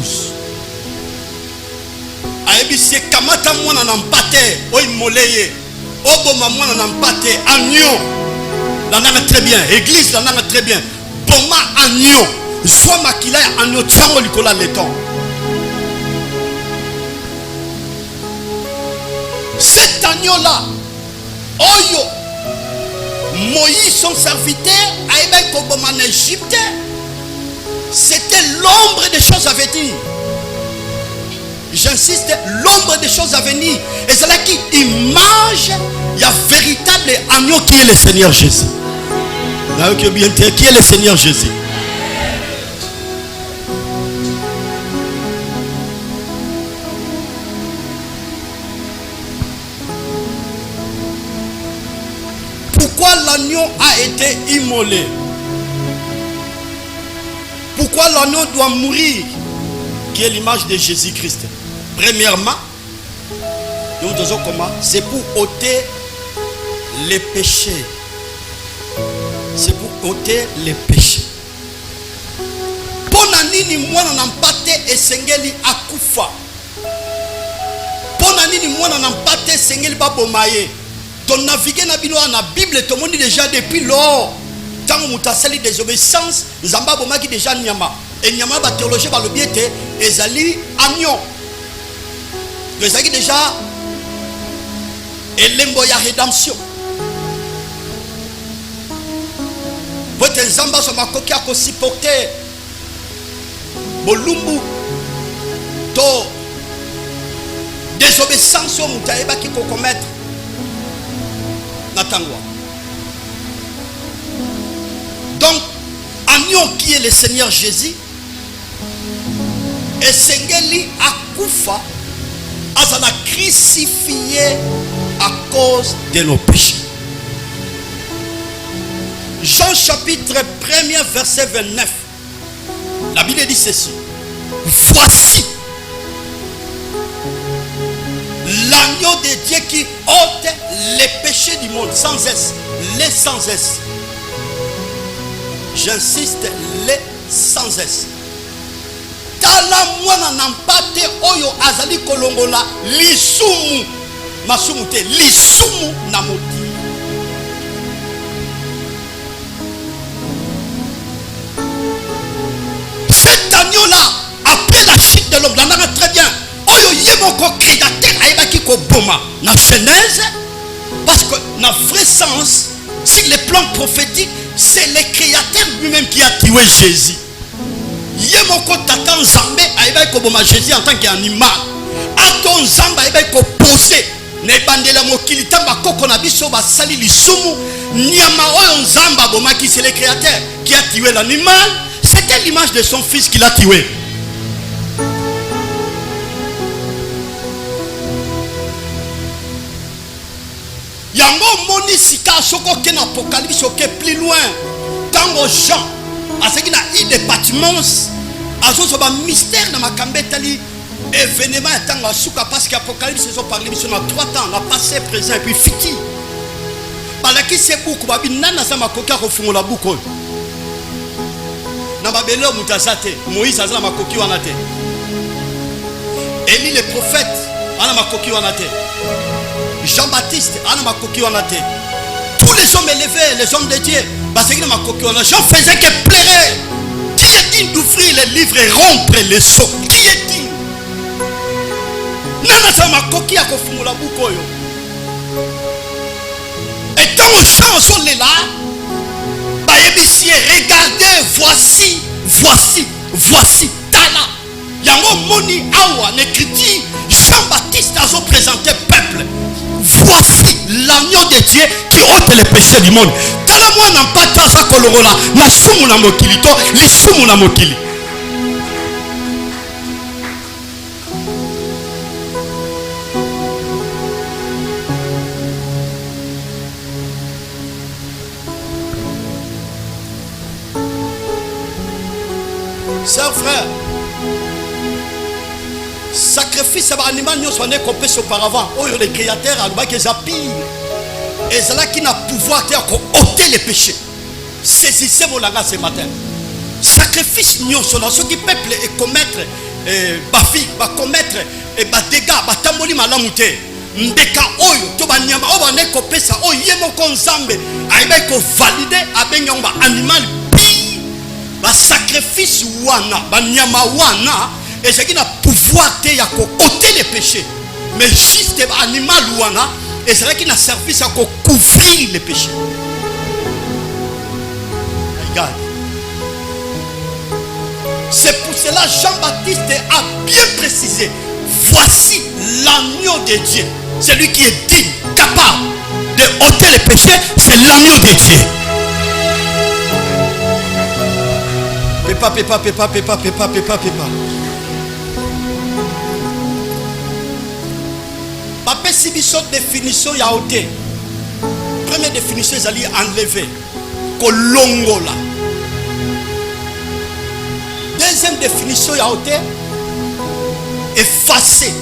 Aebisi kamata mwana na mpate oy moleye oboma mwana na mpate agneau la nana très bien église la nana très bien boma agneau soit makila agneau tiango likola leton. Cet agneau là oyo Moïse son serviteur a été koboma en Égypte, c'était l'ombre des choses à venir. J'insiste, l'ombre des choses à venir. Et c'est là qui image, il y a véritable agneau qui est le Seigneur Jésus. Qui est le Seigneur Jésus. Pourquoi l'agneau a été immolé? Pourquoi l'agneau doit mourir? Qui est l'image de Jésus-Christ. Premièrement, c'est pour ôter les péchés. C'est pour ôter les péchés. Ponanini mwana nampate esengeli akufa. Ponanini mwana nampate esengeli babomaye. Ton naviguer na bino na Bible tout le monde déjà depuis lors Tant que mutasali désobéissance, Nzamba bomaki déjà nyama. Et nyama ba théologie ba le biete ezali agneau. Donc ezali déjà elembo ya rédemption. Peut-être Nzamba so makoki a ko supporter bolumbu to désobéissance au mutaeba qui ko commettre natangwa. Donc, agneau qui est le Seigneur Jésus, et Sengeli Akufa, a crucifié à cause de nos péchés. Jean chapitre 1er, verset 29. La Bible dit ceci. Voici l'agneau de Dieu qui ôte les péchés du monde, sans S, les sans S. J'insiste, les sans S. Tala mwana nampate oyo azali kolongola lisumu masumu te lisumu na moti. Cet agneau là, après la chute de l'homme, l'on a très bien. Oyo yemoko créateur aibaki ko boma na Genèse, parce que dans le vrai sens, si le plan prophétique, c'est le créateur lui-même qui a tué Jésus. Yemoko tata nzambe aibaki ko boma Jésus en tant qu'animal. Ato nzamba aibaki ko poser ne bandela mokili tamba koko na biso ba sali lisumu nyama oyo nzamba boma qui c'est le créateur qui a tué l'animal. C'était l'image de son fils qu'il a tué. Yango moni sika soko ken apocalypse ok plus loin. Tango Jean a ce qu'il a eu des bâtiments azo so ba mystère na makambetali événement tango suka parce qu'apocalypse so parlé sur 3 temps, na passé, présent et puis futur. Balaki c'est beaucoup ba binana za makoka ko fungola buko. Na babelo mutazate Moïse azala makoki wana te. Élie le prophète ana makoki wana te. Jean-Baptiste, tous les hommes élevés, les hommes de Dieu, Jean faisait que pleurer. Qui est digne d'ouvrir les livres et rompre les sceaux? Qui est digne? Et quand Jean sont là, regardez, voici, Tala. Yango moni awa n'écrit Jean-Baptiste a présenté peuple. Voici l'agneau de Dieu qui ôte les péchés du monde. Tala moi n'a pas taza kolongola na sumu na mokili to li sumu na mokili. Sœurs, frères, sacrifice à l'animal nous sommes compris auparavant. Oh, le créateur a le pire. Et c'est là qui n'a pouvoir ôter les péchés. Saisissez mon langage ce matin. Sacrifice nous sommes ceux qui peuplent et commettre bafi, va commettre et dégâts, va tamboli malamute. Ndeka oyo to ba nyama o ba ne kopesa o yemo konzambe aiba ko valider abenyomba animal pire. Ba sacrifice wana ba nyama wana et ce qui n'a pouvoir te ya ko ôter les péchés, mais juste animal wana et c'est là qui n'a service à couvrir les péchés. Regarde, c'est pour cela Jean-Baptiste a bien précisé, voici l'agneau de Dieu, celui qui est digne, capable de ôter les péchés, c'est l'agneau de Dieu. Pépa. Papa si biso définition ya ôté. Première définition c'est aller enlever, kolongola. Deuxième définition ya ôté, effacer.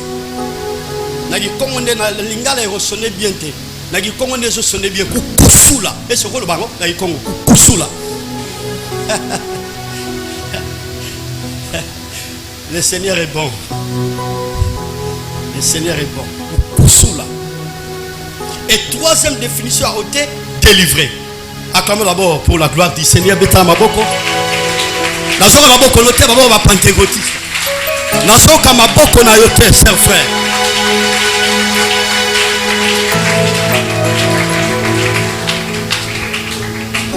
Nagi komone na lingala resonner bien te. Nagi komone zo sonner bien kusula. Et ce le bango nagi kongo kusula. Le Seigneur est bon. Le Seigneur est bon. Et troisième définition à ôter, délivrer. Acclamons d'abord pour la gloire du Seigneur. Beta maboko. Nazoka maboko lote babo ba pentecôtiste. Nazoka maboko na yote, chers frères.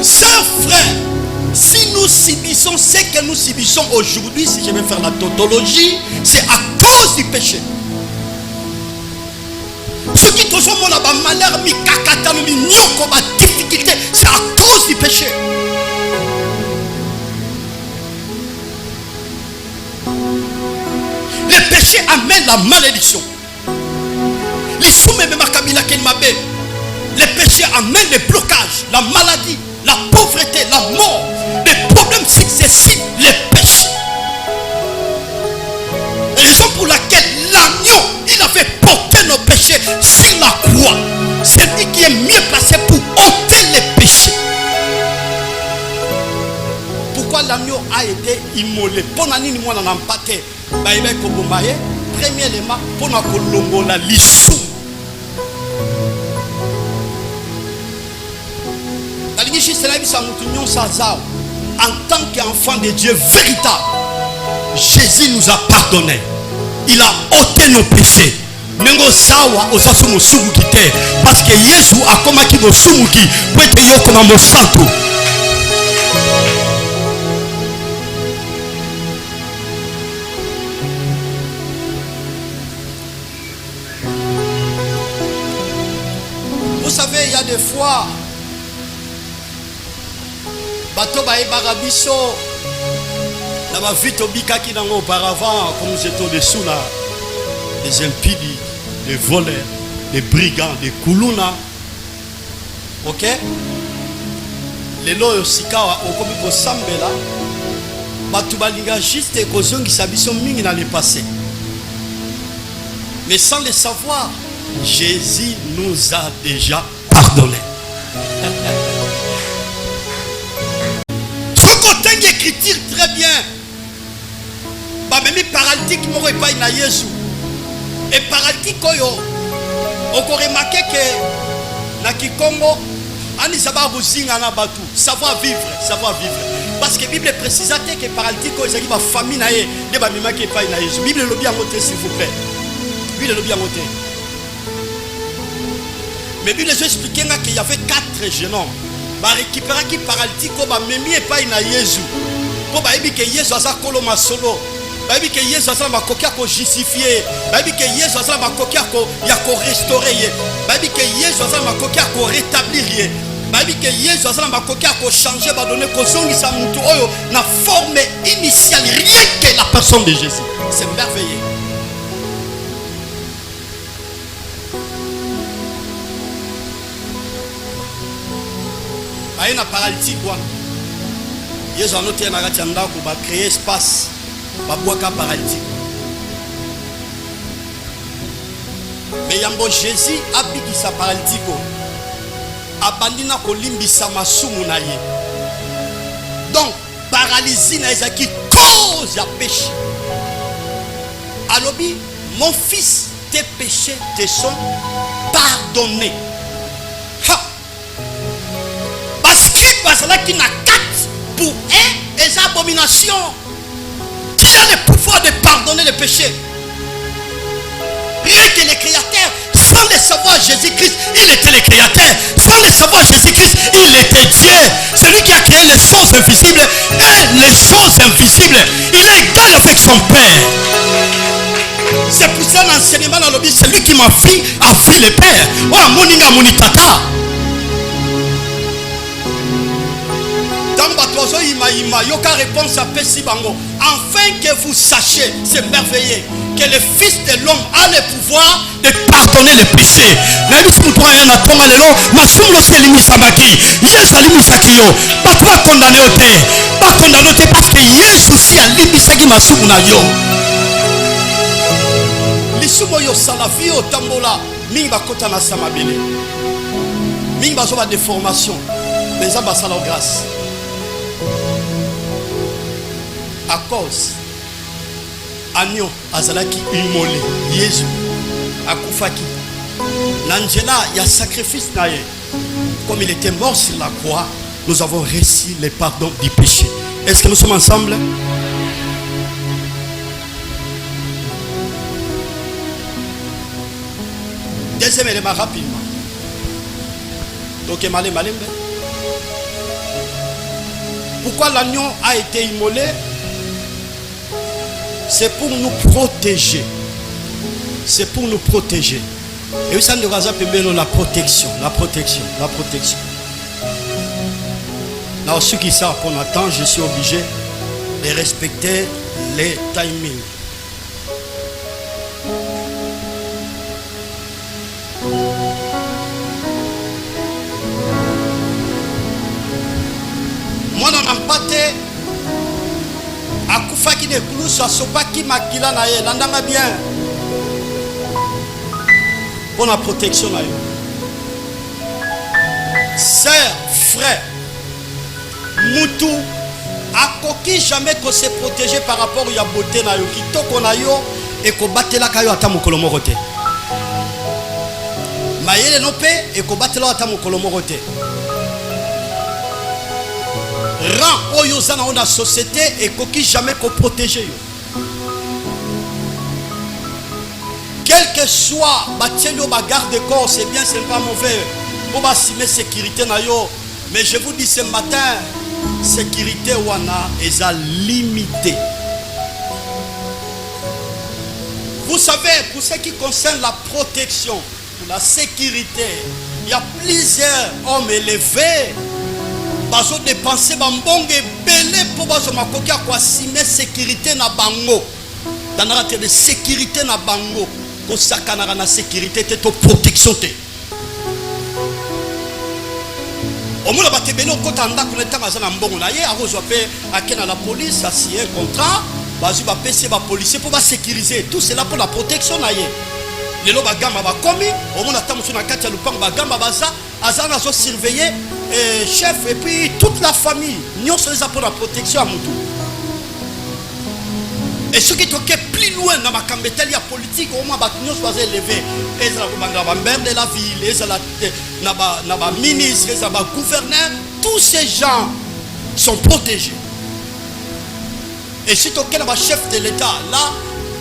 Chers frères, si nous subissons ce que nous subissons aujourd'hui, si je vais faire la tautologie, c'est à cause du péché. Ce qui te sont la malheur, mi kakata, mi nyoko, ma difficulté, c'est à cause du péché. Le péché amène la malédiction. Le péché amène les blocages, la maladie, la pauvreté, la mort, les problèmes successifs, les péchés. Raison pour laquelle l'agneau, il avait porté nos péchés sur la croix. C'est lui qui est mieux placé pour ôter les péchés. Pourquoi l'agneau a été immolé? Pour nani moi n'en empaté. Premier élément pour na kolongola l'issue. En tant qu'enfant de Dieu véritable, Jésus nous a pardonné. Il a ôté nos péchés. Parce que Jésus a commis nos sumuki pour être yo comme un santo. Vous savez, il y a des fois bato barabiso na ba vite bikaki nango auparavant comme nous étions dessous là, des impies, des voleurs, des brigands, des kuluna. OK? Les lois sikawa okomi ko sambela bato balinga juste kozongi sabiso mingi na le passé. Mais sans le savoir, Jésus nous a déjà pardonné. Écriture très bien. Même paralytique moko epai na Yesu. Et paralytique oyo oko remarquer que na Kikongo ani saba buzinga na batu savoir vivre. Parce que la Bible précise que paralytique oyo ezaki ba famille na ye de ba mimaki epai na Yesu. Bible lobi yango s'il vous plaît. Bible lobi yango te. Mais Bible nous explique qu'il y avait 4 jeunes hommes. Ba récupérer qui paralytique ko ba memi epai na Yesu. Po ba ebi ke Yesu asa koloma solo. Ba ebi ke Yesu asa ba kokia ko justifier. Ba ebi ke Yesu asa ba kokia ko ya ko restaurer ye. Ba ebi ke Yesu asa ba kokia ko rétablir ye. Ba ebi ke Yesu asa ba kokia ko changer ba donner ko zongisa mutu oyo na forme initiale rien que la personne de Jésus. C'est merveilleux. Aïe na paralytique quoi. Ils ont noté na gatanda ko ba créer espace ba boaka paralytique. Mais yambo Jésus abiki sa paralytique. Abandina ko limbisa masumu na ye. Donc paralysie na ezaki cause ya péché. Alobi mon fils, tes péchés te sont pardonnés. Qui n'a 4 pour un des abominations. Qui a le pouvoir de pardonner les péchés? Rien que le Créateur, sans le savoir Jésus-Christ, il était le Créateur. Sans le savoir Jésus-Christ, il était Dieu. Celui qui a créé les choses invisibles et les choses invisibles. Il est égal avec son Père. C'est pour ça l'enseignement dans le Bible, celui qui m'a vu a vu le Père. Oh, moninga monitata. Réponse à Pessibango. Afin que vous sachiez, c'est merveilleux, que le Fils de l'homme a le pouvoir de pardonner les péchés. Mais si vous croyez en attendant les lois, ma somme c'est l'imisamaki. Yes, à l'imisaki yo. Pas quoi condamner au thé. Pas condamner au thé parce que yes aussi à l'imisaki ma somme na yo. L'isumo yo salafi au tambola. Ming bakota na samabele. Ming bazo ba déformation. Mais ça va la grâce. À cause Agneau azalaki immolé Jésus akufaki Nangela il y a sacrifice naye comme il était mort sur la croix nous avons reçu le pardon du péché. Est-ce que nous sommes ensemble? Deuxième élément rapidement. Donc, pourquoi l'agneau a été immolé? C'est pour nous protéger. C'est pour nous protéger. Et ça nous rassemble la protection. La protection. La protection. Alors, ceux qui savent pour l'instant, je suis obligé de respecter les timings. Moi, on n'a pas été à Koufaki de Koulous, à Sopaki Makila Naye, l'andanga bien. Pour la protection. Sœur, frère, Moutou, à coquille jamais qu'on s'est protégé par rapport à la beauté na yo, qui toko na yo, et qu'on batte la kayo à tamu kolomorote. Maïle no pe, et qu'on batte la tamu kolomorote. Rang oyozana dans la société et coquille jamais qu'on protège. Quel que soit batielio ba garde corps, c'est bien, c'est pas mauvais. Pour bassimer sécurité na yo, mais je vous dis ce matin, sécurité wana est à limiter. Vous savez, pour ce qui concerne la protection, pour la sécurité, il y a plusieurs hommes élevés. Bazo dépenser bambonge belé pour bazo makokia kwa simer sécurité na bango. Dans la de sécurité na bango, ko sakana na sécurité te to protection te. Au moins ba tebelo ko tanda ko neta mazana mbongo na ye arozwa pe akena la police a signé un contrat, bazo ba PC ba policier pour ba sécuriser tout cela pour la protection na ye. Lelo ba gamba ba komi, au moins atamu na kati ya lupango ba gamba baza azana zo surveiller chef et puis toute la famille. Nous sommes là pour la protection à Moutou. Et ceux qui toquent plus loin dans ma cambételle politique, au moins nous sommes élevés. Et ça la maire de la ville, et ça la ministre, et ça la gouverneur. Tous ces gens sont protégés. Et si tu es le chef de l'État, là,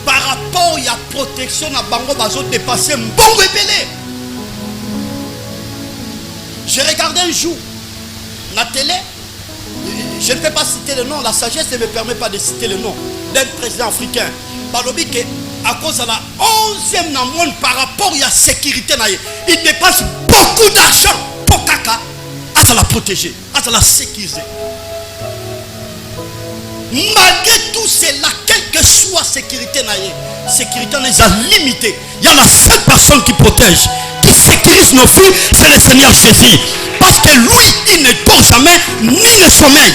par rapport à la protection, à Bango, ils ont dépassé un bon rébellé. J'ai regardé un jour la télé, je ne peux pas citer le nom, la sagesse ne me permet pas de citer le nom d'un président africain. Balobi que à cause de la 11e dans le monde par rapport à la sécurité, il dépasse beaucoup d'argent pour Kaka à la protéger, à la sécuriser. Malgré tout cela, quelle que soit la sécurité, la sécurité n'est pas limitée. Il y a la seule personne qui protège, qui sécurise nos filles, c'est le Seigneur Jésus. Parce que lui, il ne dort jamais, ni ne sommeille.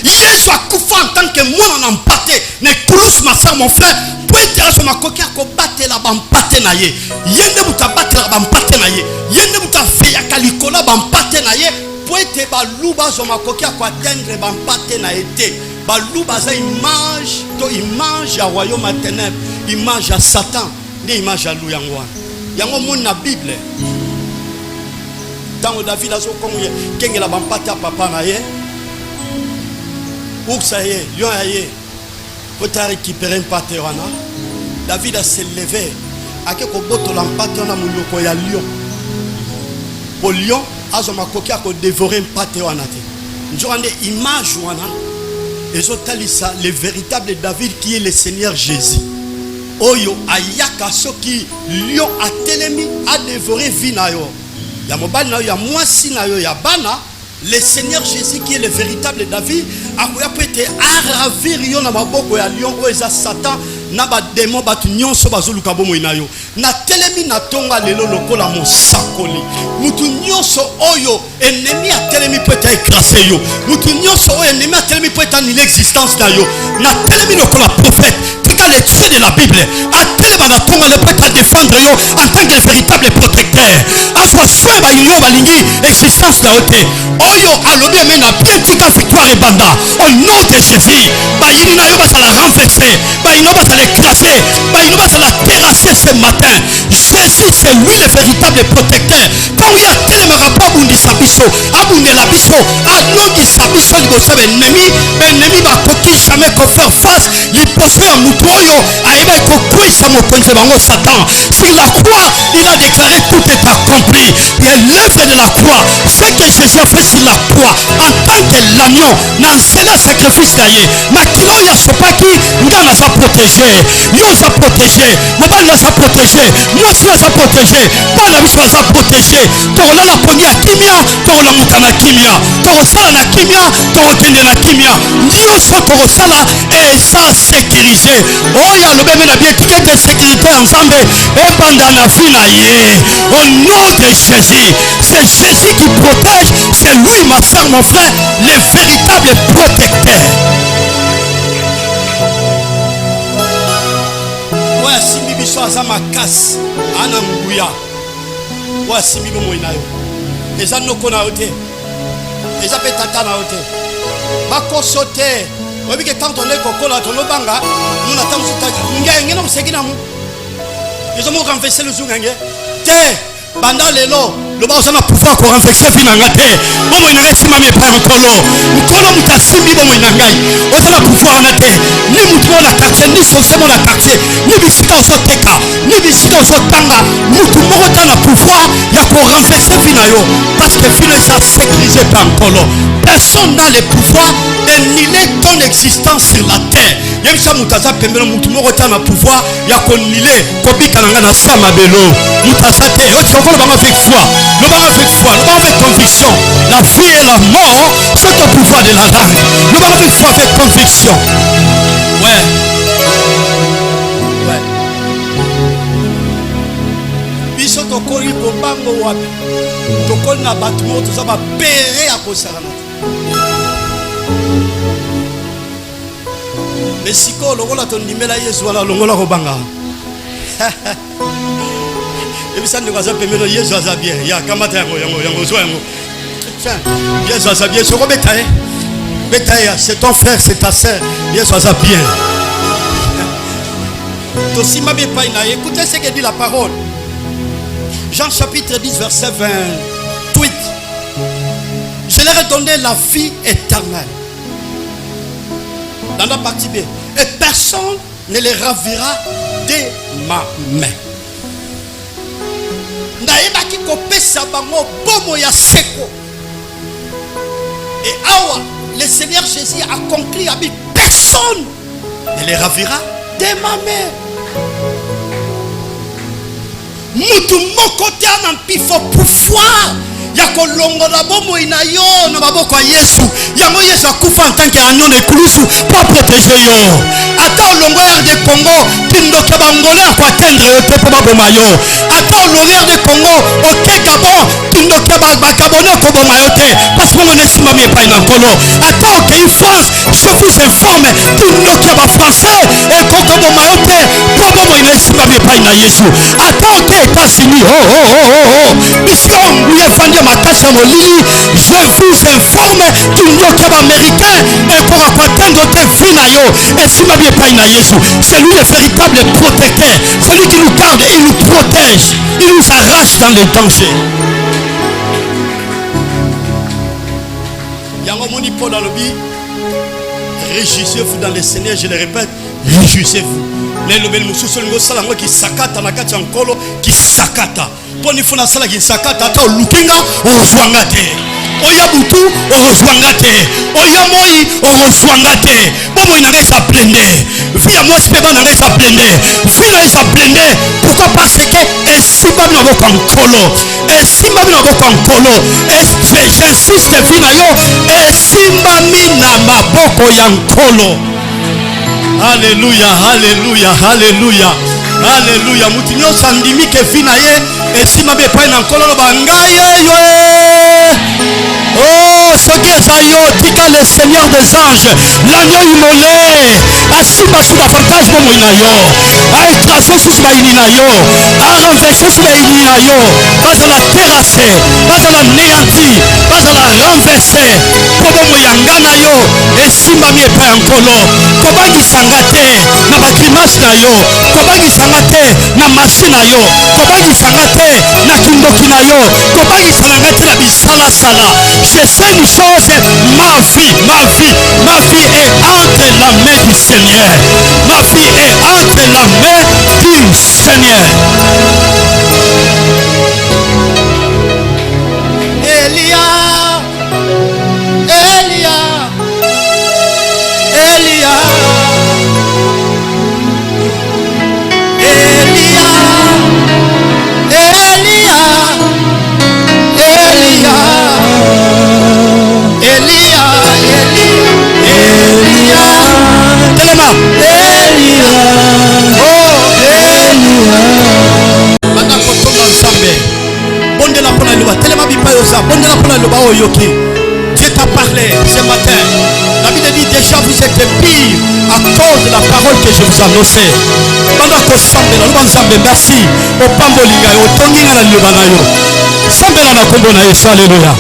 Yesu a koufa en tant que moi en empaté. Ne touche ma soeur, mon frère. Pour être sur ma coquille, à battre la bampate naye. Yende buta battre la bampate naye. Yende buta feya kalikola bampate naye. Pour être balouba sur ma coquille, à atteindre bampate naye. Balouba za image, to image à royaume à ténèbres, image à Satan, ni image à Louyangwa. Yango mon na Bible. Dans David a zo konye, kenge la bampate à papa naye. Où ça y est, lion aye. Pour te récupérer un pâté wana. David a s'élevé. A que boto l'empate on a mon yoko ya lion. Pour lion, a zo makokia ko dévorer un pâté wana te. Nous avons des images wana. Et ça, le véritable David qui est le Seigneur Jésus. Oyo ayaka soki lion a telemi a dévoré vinayo. Ya mobali na yo ya mwasi na yo ya bana. Le Seigneur Jésus qui est le véritable David a peut être aravir yo na maboko ya lion o eza Satan na ba démon batu nyonso bazoluka bomo inayo. Na telemi na tonga lelo lokola mosakoli. Mutu nyonso oyo ennemi a telemi peut être écrasé yo. Mutu nyonso oyo ennemi a telemi peut être en l'existence na yo. Na telemi lokola prophète. dans les traits de la Bible. Atelema na tonga le prêtre à défendre yo en tant que véritable protecteur. Aswa soin ba yo balingi existence na ote. Oyo alobi amena bien tika victoire et banda. Au nom de Jésus, ba yini na yo ba la renverser, ba yino ba la écraser, ba yino ba la terrasser ce matin. Jésus c'est lui le véritable protecteur. Quand il y a tellement rapport bundi sabiso, abundela biso, alongi sabiso liboso ennemi, ennemi ba koki jamais ko faire face liboso ya mutu oyo aiba ko kwisa mokonzi bango Satan. Sur la croix, il a déclaré tout est accompli. Et l'œuvre de la croix, ce que Jésus a fait sur la croix en tant que l'agneau, dans ce sacrifice là, makilo ya sopaki ngana sa protégé, yo sa protégé, mobali na sa protégé, mwasi na sa protégé, bana biso sa protégé. Tola la pongi ya kimia, tola mutana kimia, torosala na kimia, torokende na kimia. Ndio so torosala et ça sécurisé. Oh ya lobeme na bien ticket de sécurité ensemble et pendant la vie na yé. Au nom de Jésus, c'est Jésus qui protège, c'est lui ma soeur, mon frère, le véritable protecteur. Ouais, simbi biso aza makasi, ana nguya. Ouais, simbi bo moina yo. Eza noko na ote. Eza pe tata na ote. Bako sote. Obi ke tant on est kokola to no banga, nous na tamu sota. Ngenge na museki na mu. Ils ont renversé le zungenge. Te banda lelo le ba osana pouvoir ko renverser finanga te. Bomo ina resima me pa nkolo. Nkolo mutasimbi bomo ina ngai. Osana pouvoir na te. Ni mutu na quartier ni sosemo na quartier. Ni bisika osoteka, ni bisika osotanga. Mutu moko ta na pouvoir ya ko renverser finayo parce que fina ça sécurisé par nkolo. Personne n'a le pouvoir d'annuler ton existence sur la terre. Même si mutaza pembelo mutu moko ta na pouvoir ya ko niler kobika nanga na sama belo. Mutaza te yo tu encore ba avec foi. Le ba avec foi, le ba avec conviction. La vie et la mort, c'est au pouvoir de la langue. Le ba avec foi, avec conviction. Ouais. Ouais. Biso to koli ko bango wapi. To koli na batumo to za ba pere ya kosala. Mais si ko longola to ndimela Yesu wala longola ko banga. Et puis ça ne va pas permettre Yesu à bien. Il y a kamata yango zo yango. Tiens, Yesu à bien. Ce betaye. Betaye, c'est ton frère, c'est ta sœur. Yesu à bien. Tosima be paina. Écoutez ce que dit la parole. Jean chapitre 10 verset 28. Je leur ai donné la vie éternelle. Dans la partie B. Et personne ne les ravira de ma main. Naebaki kopesa bango bomo ya seko. Et awa, le Seigneur Jésus a conclu à personne ne les ravira de ma main. Mutu moko te na mpifo pouvoir ya kolongola bomo ina yo na maboko ya Yesu. Yango Yesu akufa en tant qu'agneau de kulusu pour protéger yo. Ata olongo de Congo tindoke bangolais kwa atteindre yo te po baboma yo. Ata olongo de Congo OK Gabon tindoke ba Gabonais ko boma yo te parce que on est sima mi pa ina kolo. Ata OK France, je vous informe tindoke ba français et ko boma yo te po bomo ina sima mi pa ina Yesu. Ata OK États-Unis bisika nguye fandi makasa molili, je vous informe tindoke ba américain et ko atteindre te fina yo et sima mi pa ina Yesu. C'est lui le véritable protecteur, celui qui nous garde et nous protège, il nous arrache dans les dangers. Yangomoni Paul alobi, réjouissez-vous dans le Seigneur, je le répète, réjouissez-vous. Le bel mususu ngo sala ngo ki sakata na kati nkolo ki sakata. Poni funa sala ki sakata ta lukinga ozwanga te. Oya butu ozwanga te. Oya moi ozwanga te. Bomo ina ngesa blende. Via moi speba na ngesa blende. Via ngesa blende. Pourquoi? Parce que esimba bino boko nkolo. Esimba bino boko nkolo. J'insiste vina yo esimba mina maboko ya nkolo. Alléluia, alléluia, alléluia, alléluia. Mutinyo sandimi ke fina ye esima be pa na nkolo bangaye yo. Oh, soki eza yo tika le Seigneur des anges, l'agneau immolé, asimba sous la fantasme moinayo, a écrasé sous maïninayo, a renversé sous maïninayo, pas à la terrasser, pas à la néantir, pas à la renverser, pour moyanganayo, et simba mi epa yankolo, kobangi sangate, na bagrimace na yo, kobangi sangate, na machine na yo, kobangi sangate, na kindoki na yo, kobangi sangate na bisala sala. Je sais une chose, ma vie est entre la main du Seigneur. Ma vie est entre la main du Seigneur. Elia, Dieu t'a parlé ce matin. La Bible dit déjà vous êtes pire à cause de la parole que je vous annonçais. Merci. Alléluia.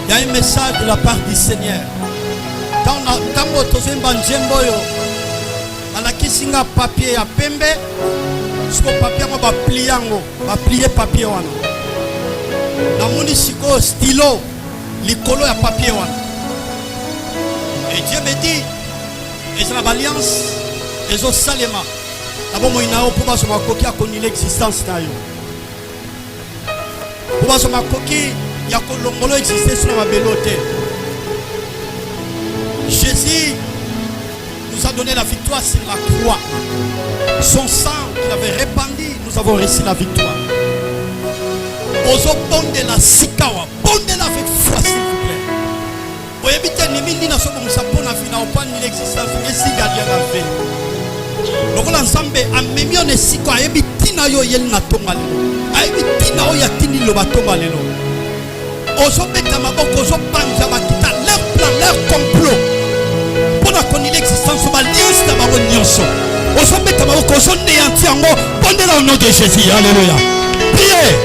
Il y a un message de la part du Seigneur. Quand on a un papier à pembe, ce papier va plier papier wana. Na moni siko stylo, likolo ya papier wana. Et Dieu me dit, et c'est l'alliance, et c'est salema. D'abord moi inao pour baso makoki a connu l'existence na yo. Pour baso makoki ya kolongolo exister sur ma belote. Jésus nous a donné la victoire sur la croix. Son sang qu'il avait répandu, nous avons reçu la victoire. Ozo bonde la sikawa, bonde la avec foi s'il vous plaît. Oyebite ni mindi na sobo musapona fina opani l'existence esi gadia la vie. Lokola nsambe amemio ne siko ayebiti na yo yel na tonga lelo. Ayebiti na yo ya tini lo batonga lelo. Ozo beta maboko ozo panja bakita leur plan leur complot. Pour la connaître l'existence de l'alliance de la nyonso. ozobeta maboko ozonéanti yango pondela au nom de Jésus. Alléluia. Priez.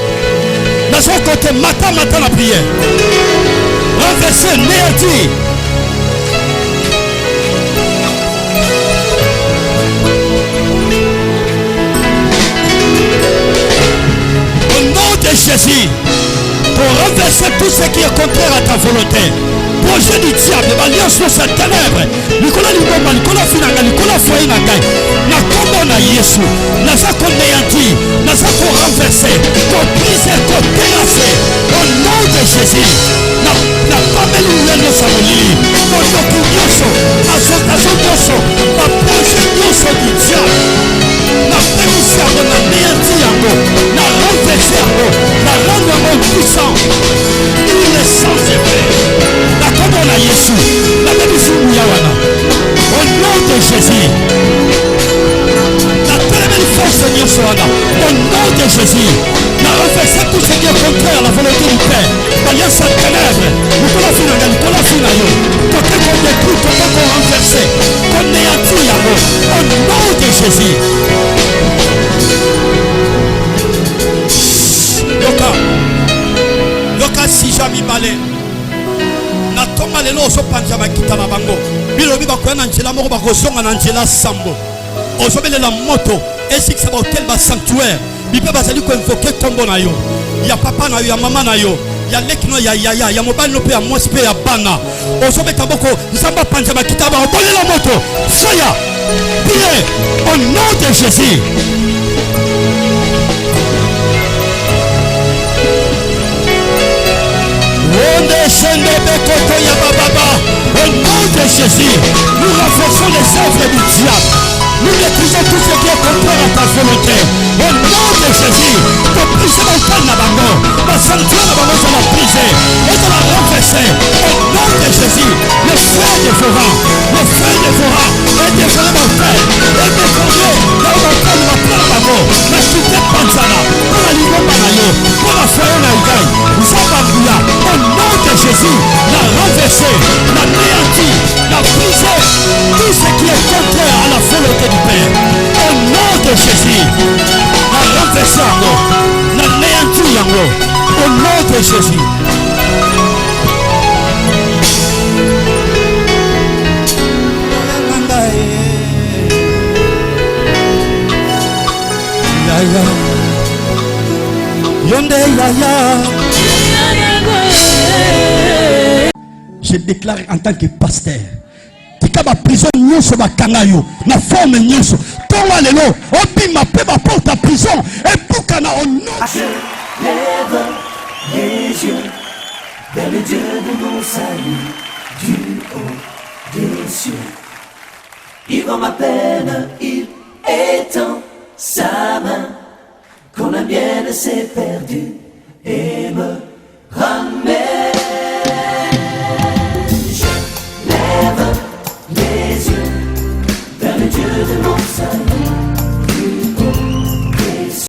Nazo côté matin la prière. Renverser, néanti. Au nom de Jésus, pour renverser tout ce qui est contraire à ta volonté. Projet du diable, l'alliance de cette ténèbre, Nicolas Liboma, Nicolas Finanga, Nicolas Foye Nangai, na kombo na Yesu, naza konéanti, naza ko renverser, ko briser, ko terrasser, au nom de Jésus, na pameli lelo samoli, ko yoku nyoso, azo nyoso, na projet nyoso du diable, na perisi yango, na néanti yango, na renverser yango, na rendre yango puissant, il est sans effet. Comme on a Jésus, la même chose au nom de Jésus, la telle force de Dieu soit là, au nom de Jésus, la renverser tout ce qui est contraire à la volonté du Père, l'alliance à ténèbres, nous la finale, côté qu'on détruit, côté qu'on renverse, qu'on néantit au nom de Jésus. Yoka si jamais balé. Natoma lelo osopanja bakita na bango bilobi bakoya na nzela moko bakozonga na nzela sambo ozobelela moto esikisa ba hotel ba sanctuaire bipe bazali ko invoquer kombo na yo ya papa na yo ya mama na yo ya lekino ya yaya ya mobali no pe ya mwasi pe ya bana ozobeta boko nzamba panja bakita ba obolela moto soya priez au nom de Jésus. Au nom de Jésus, nous renforçons les œuvres du diable. Nous détruisons tout ce qui est contraire à ta volonté. Au nom de Jésus, pour briser mon calme à mort, ma santé à mort, je la briser, et je la renverser. Au nom de Jésus, le feu dévorant, et dévorer mon père, et dévorer dans mon père, ma pleine à mort, ma chute panzana, pour la ligne banayo, pour la foyer naïgaï, Zabambouya, au nom de Jésus, la renverser, la néantir, la briser, tout ce qui est contraire à la volonté du Père. Au nom de Jésus, la renverser en nous, la néantir en nous, au nom de Jésus. Yonde yaya. Je déclare en tant que pasteur tika ba prison nyonso bakangayo na forme nyonso tonga lelo obima pe ba porte à prison et bukana au nom. Je lève les yeux vers le Dieu de mon salut du haut des cieux. Il voit ma peine, il étend sa main quand la mienne s'est perdue et me